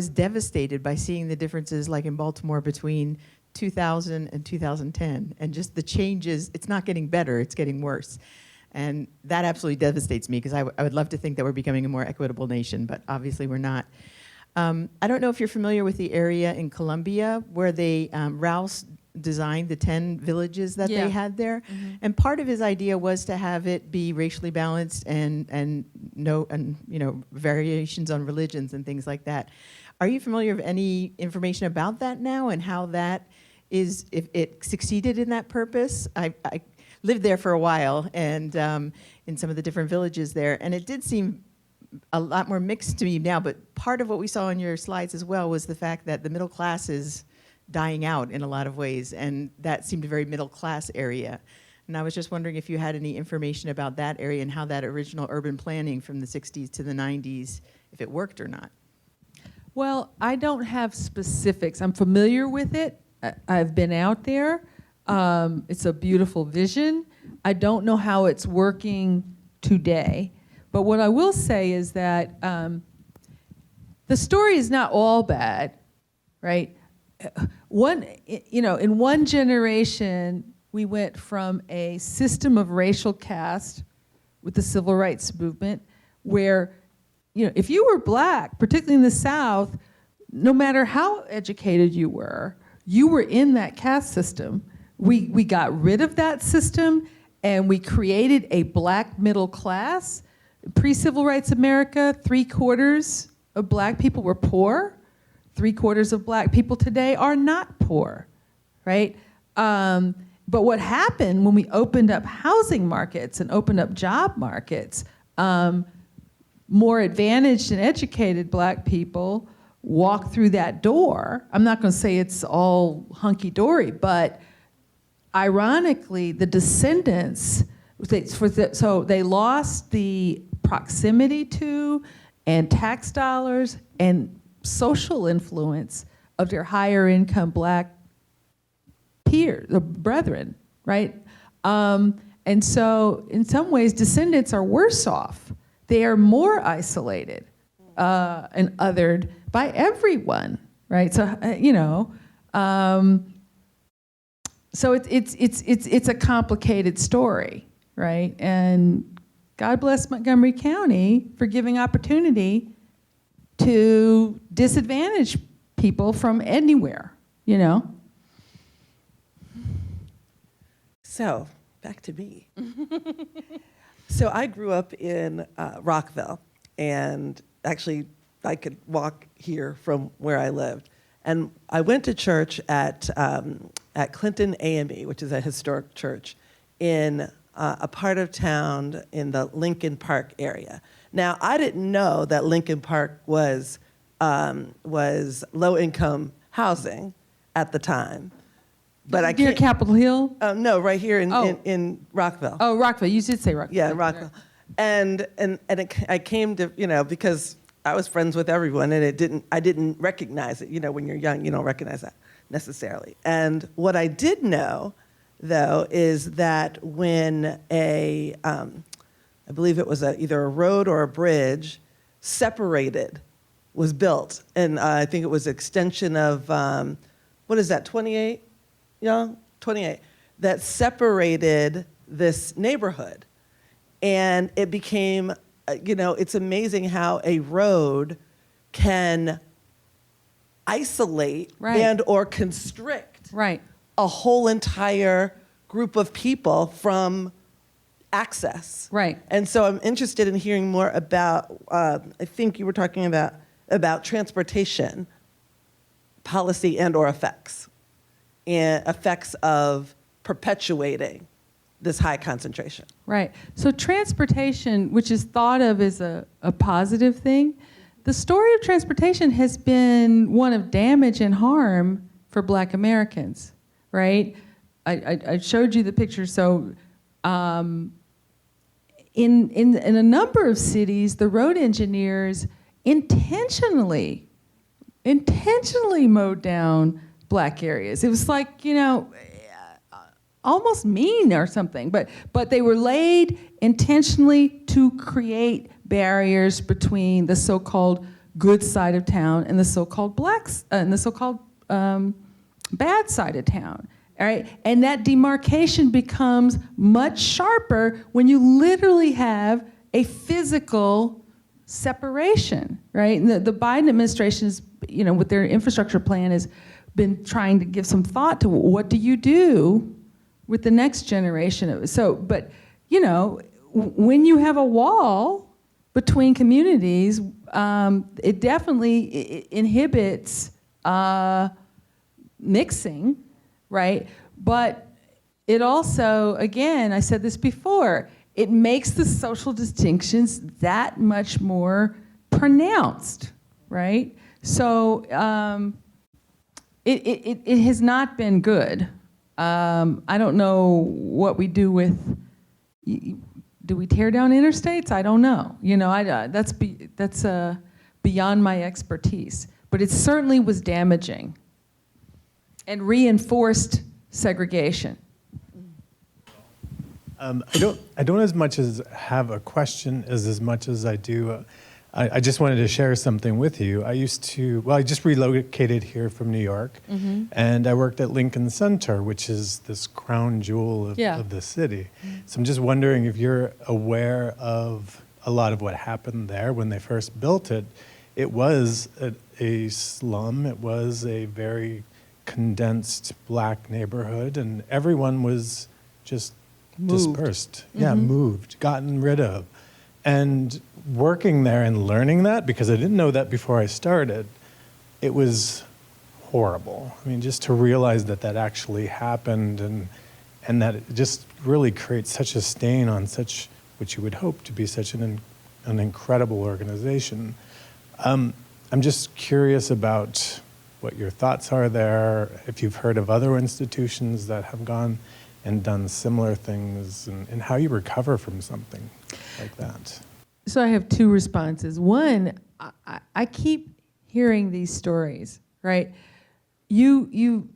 devastated by seeing the differences, like in Baltimore, between 2000 and 2010, and just the changes, it's not getting better, it's getting worse. And that absolutely devastates me, because I would love to think that we're becoming a more equitable nation, but obviously we're not. I don't know if you're familiar with the area in Colombia where they, Rouse designed the 10 villages that Yeah. they had there. Mhm. And part of his idea was to have it be racially balanced and variations on religions and things like that. Are you familiar with any information about that now, and how that is, if it succeeded in that purpose? I lived there for a while, and in some of the different villages there, and it did seem a lot more mixed to me now, but part of what we saw on your slides as well was the fact that the middle class is dying out in a lot of ways, and that seemed a very middle class area. And I was just wondering if you had any information about that area and how that original urban planning from the 60s to the 90s, if it worked or not. Well, I don't have specifics. I'm familiar with it. I've been out there. It's a beautiful vision. I don't know how it's working today. But what I will say is that the story is not all bad, right? In one generation, we went from a system of racial caste with the civil rights movement, where, if you were black, particularly in the South, no matter how educated you were in that caste system. We got rid of that system, and we created a black middle class. Pre-civil rights America, 3/4 of black people were poor. 3/4 of black people today are not poor, right? But what happened when we opened up housing markets and opened up job markets, more advantaged and educated black people walk through that door. I'm not going to say it's all hunky-dory, but ironically, the descendants, so they lost the proximity to and tax dollars and social influence of their higher income black peers, or brethren, right? And so in some ways, descendants are worse off. They are more isolated and othered by everyone, right? So, so it's a complicated story, right? And God bless Montgomery County for giving opportunity to disadvantaged people from anywhere, So, back to me. So I grew up in Rockville, and actually I could walk here from where I lived. And I went to church at Clinton AME, which is a historic church, in a part of town in the Lincoln Park area. Now, I didn't know that Lincoln Park was low-income housing at the time. But I Near can't, Capitol Hill? no, right here in Rockville. Oh, Rockville. You did say Rockville. Yeah, in Rockville. And I came to, because I was friends with everyone, and I didn't recognize it. When you're young, you don't recognize that necessarily. And what I did know, though, is that when I believe it was either a road or a bridge was built, and I think it was extension of, what is that, 28? 28, that separated this neighborhood. And it became, it's amazing how a road can isolate Right. and or constrict Right. a whole entire group of people from access. Right. And so I'm interested in hearing more about, I think you were talking about transportation policy and or effects of perpetuating this high concentration. Right. So transportation, which is thought of as a positive thing, the story of transportation has been one of damage and harm for Black Americans, right? I showed you the picture. So in a number of cities, the road engineers intentionally mowed down Black areas. It was like, almost mean or something, but they were laid intentionally to create barriers between the so-called good side of town and the so-called blacks and the so-called bad side of town. All right, and that demarcation becomes much sharper when you literally have a physical separation, right? And the Biden administration is, with their infrastructure plan, has been trying to give some thought to what do you do with the next generation. So, but when you have a wall between communities, it definitely inhibits mixing. Right? But it also, again, I said this before, it makes the social distinctions that much more pronounced, right? So it has not been good. I don't know what we do with, do we tear down interstates? I don't know. That's beyond my expertise. But it certainly was damaging and reinforced segregation. I don't as much as have a question as much as I do. I just wanted to share something with you. I just relocated here from New York, and I worked at Lincoln Center, which is this crown jewel of the city. So I'm just wondering if you're aware of a lot of what happened there when they first built it. It was a slum. It was a very condensed black neighborhood, and everyone was just dispersed. Yeah, moved, gotten rid of. And working there and learning that, because I didn't know that before I started, it was horrible. I mean, just to realize that that actually happened and that it just really creates such a stain on such, what you would hope to be such an incredible organization. I'm just curious about what your thoughts are there, if you've heard of other institutions that have gone and done similar things, and how you recover from something like that. So I have two responses. One, I keep hearing these stories, right? You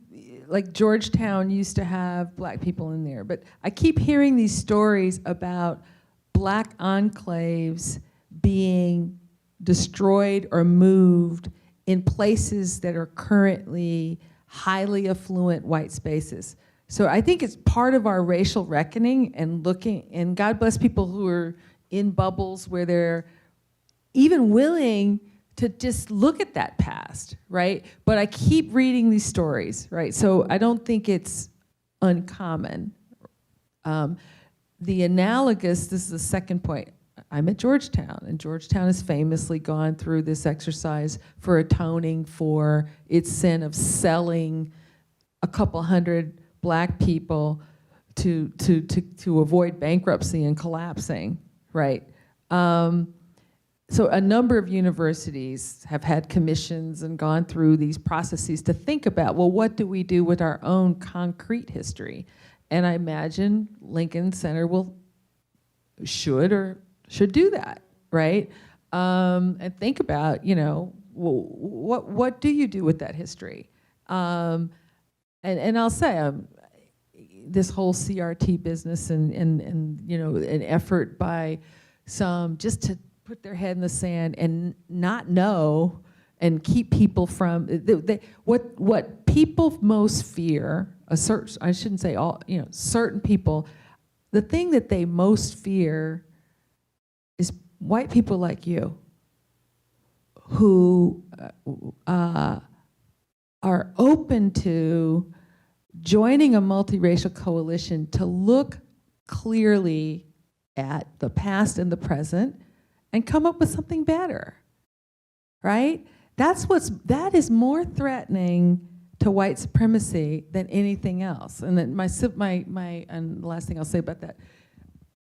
like Georgetown used to have black people in there, but I keep hearing these stories about black enclaves being destroyed or moved in places that are currently highly affluent white spaces. So I think it's part of our racial reckoning and looking, and God bless people who are in bubbles where they're even willing to just look at that past, right? But I keep reading these stories, right? So I don't think it's uncommon. The analogous, this is the second point, I'm at Georgetown, and Georgetown has famously gone through this exercise for atoning for its sin of selling a couple hundred black people to avoid bankruptcy and collapsing, right? So a number of universities have had commissions and gone through these processes to think about, well, what do we do with our own concrete history? And I imagine Lincoln Center should do that, right? And think about, what do you do with that history? And I'll say, this whole CRT business and an effort by some just to put their head in the sand and not know and keep people from what people most fear. I shouldn't say all. Certain people, the thing that they most fear is white people like you, who are open to joining a multiracial coalition to look clearly at the past and the present and come up with something better, right? That is more threatening to white supremacy than anything else. And then and the last thing I'll say about that,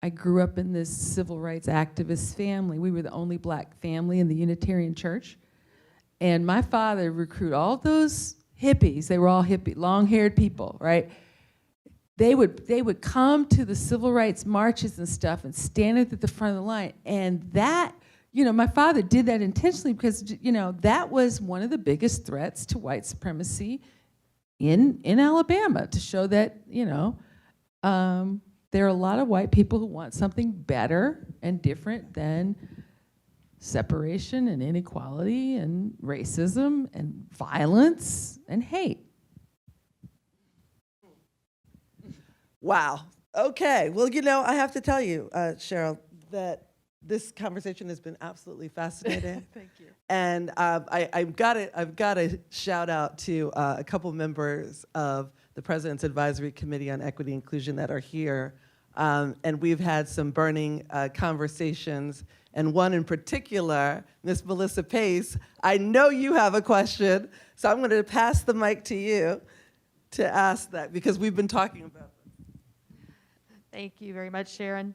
I grew up in this civil rights activist family. We were the only black family in the Unitarian Church. And my father recruited all those hippies. They were all hippie, long-haired people, right? They would come to the civil rights marches and stuff and stand at the front of the line. And that, my father did that intentionally because, that was one of the biggest threats to white supremacy in Alabama, to show that, there are a lot of white people who want something better and different than separation and inequality and racism and violence and hate. Wow. Okay. Well, you know, I have to tell you, Sheryl, that this conversation has been absolutely fascinating. Thank you. And I've got to shout out to a couple members of the President's Advisory Committee on Equity and Inclusion that are here. And we've had some burning conversations. And one in particular, Miss Melissa Pace, I know you have a question, so I'm going to pass the mic to you to ask that, because we've been talking about this. Thank you very much, Sharon.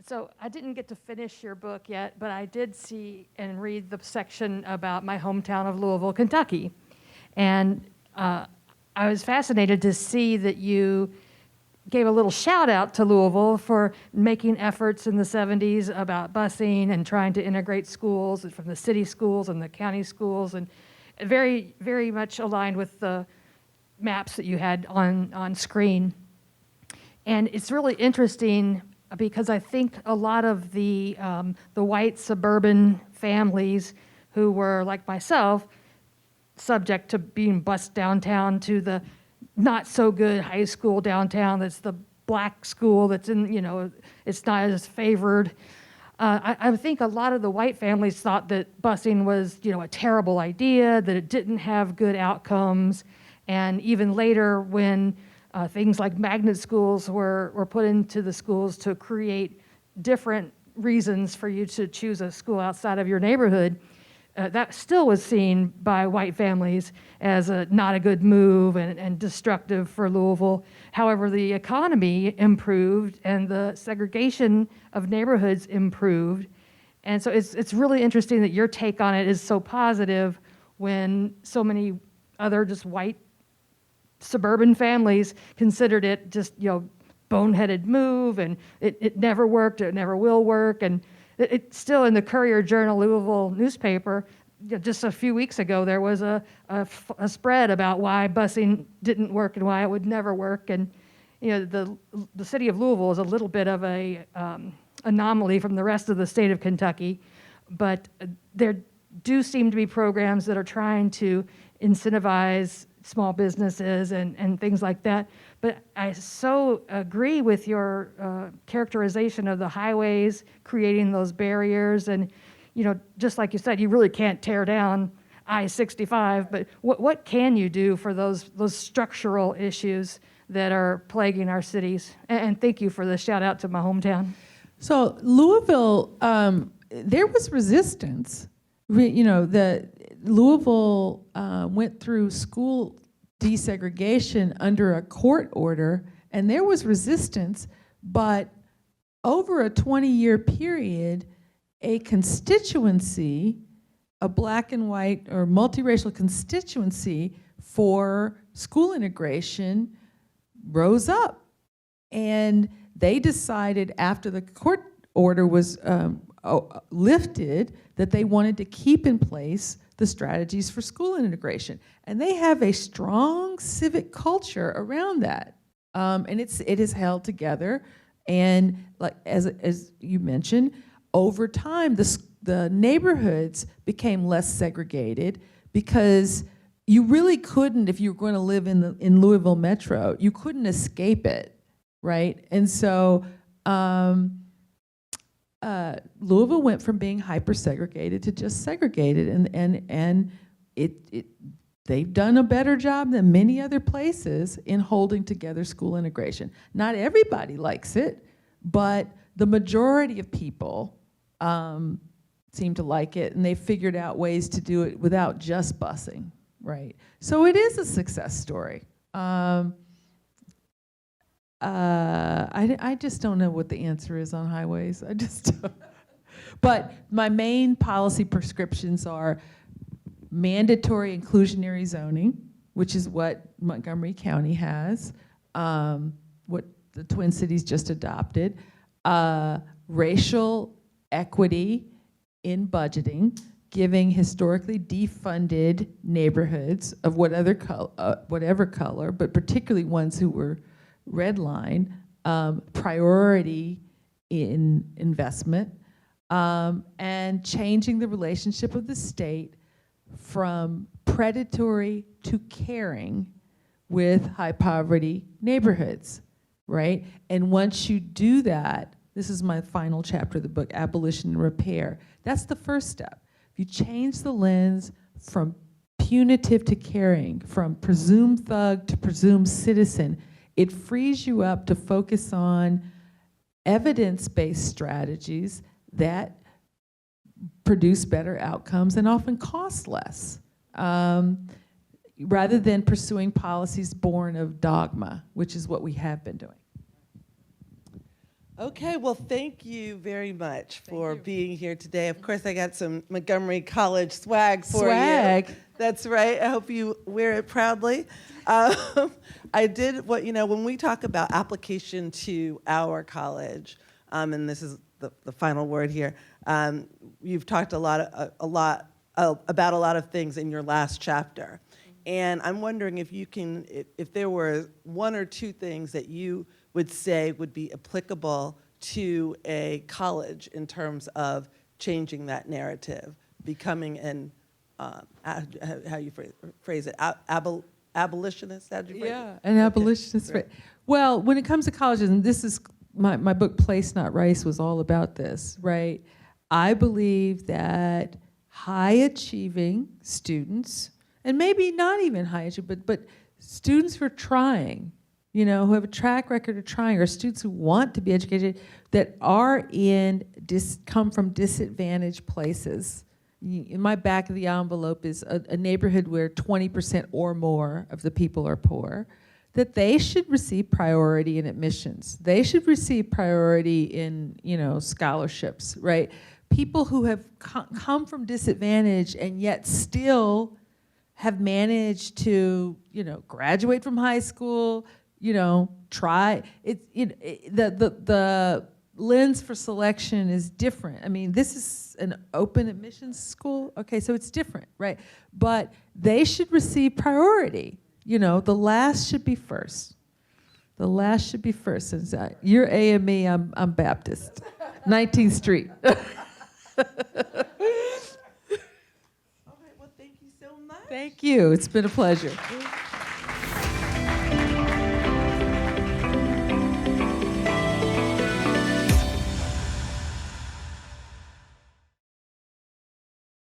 So I didn't get to finish your book yet, but I did see and read the section about my hometown of Louisville, Kentucky. And I was fascinated to see that you gave a little shout out to Louisville for making efforts in the 70s about busing and trying to integrate schools from the city schools and the county schools, and very, very much aligned with the maps that you had on screen. And it's really interesting because I think a lot of the white suburban families who were, like myself, subject to being bused downtown to the not so good high school downtown that's the black school that's in, you know, it's not as favored. I think a lot of the white families thought that busing was, you know, a terrible idea, that it didn't have good outcomes. And even later when things like magnet schools were put into the schools to create different reasons for you to choose a school outside of your neighborhood, that still was seen by white families as not a good move and destructive for Louisville. However, the economy improved and the segregation of neighborhoods improved. And so it's really interesting that your take on it is so positive when so many other just white suburban families considered it just, you know, boneheaded move, and it never worked, it never will work. And it's still in the Courier-Journal Louisville newspaper. Just a few weeks ago, there was a spread about why busing didn't work and why it would never work. And you know, the city of Louisville is a little bit of a anomaly from the rest of the state of Kentucky, but there do seem to be programs that are trying to incentivize small businesses and things like that. But I so agree with your characterization of the highways creating those barriers. And, you know, just like you said, you really can't tear down I-65, but what can you do for those structural issues that are plaguing our cities? And thank you for the shout out to my hometown. So Louisville, there was resistance. You know, Louisville went through school desegregation under a court order, and there was resistance, but over a 20-year period, a constituency, a black and white or multiracial constituency for school integration rose up. And they decided after the court order was lifted that they wanted to keep in place the strategies for school integration. And they have a strong civic culture around that. And it is held together. And like as you mentioned, over time, the neighborhoods became less segregated because you really couldn't, if you were going to live in Louisville Metro, you couldn't escape it, right? And so Louisville went from being hyper-segregated to just segregated, and they've done a better job than many other places in holding together school integration. Not everybody likes it, but the majority of people seem to like it, and they figured out ways to do it without just busing, right? So it is a success story. I just don't know what the answer is on highways. I just don't. But my main policy prescriptions are mandatory inclusionary zoning, which is what Montgomery County has, what the Twin Cities just adopted, racial equity in budgeting, giving historically defunded neighborhoods of whatever color, but particularly ones who were redline, priority in investment, and changing the relationship of the state from predatory to caring with high poverty neighborhoods. right? And once you do that, this is my final chapter of the book, Abolition and Repair. That's the first step. If you change the lens from punitive to caring, from presumed thug to presumed citizen, it frees you up to focus on evidence-based strategies that produce better outcomes and often cost less, rather than pursuing policies born of dogma, which is what we have been doing. Okay, well, thank you very much for being here today. Of course, I got some Montgomery College swag for you. That's right. I hope you wear it proudly. I did what, when we talk about application to our college, and this is the final word here, you've talked about a lot of things in your last chapter. And I'm wondering if there were one or two things that you would say would be applicable to a college in terms of changing that narrative, becoming an, how you phrase it, abolitionist? How'd you phrase it? An abolitionist. Right. Well, when it comes to colleges, and this is my book, Place Not Rice, was all about this, right? I believe that high-achieving students, and maybe not even high-achieving, but students who are trying, who have a track record of trying, or students who want to be educated, that are come from disadvantaged places. In my back of the envelope is a neighborhood where 20% or more of the people are poor, that they should receive priority in admissions. They should receive priority in, scholarships, right? People who have come from disadvantage and yet still have managed to, graduate from high school, try. The lens for selection is different. I mean, this is an open admissions school, okay, so it's different, right? But they should receive priority. The last should be first. The last should be first. Since you're AME, I'm Baptist. 19th Street. All right, well, thank you so much. Thank you. It's been a pleasure.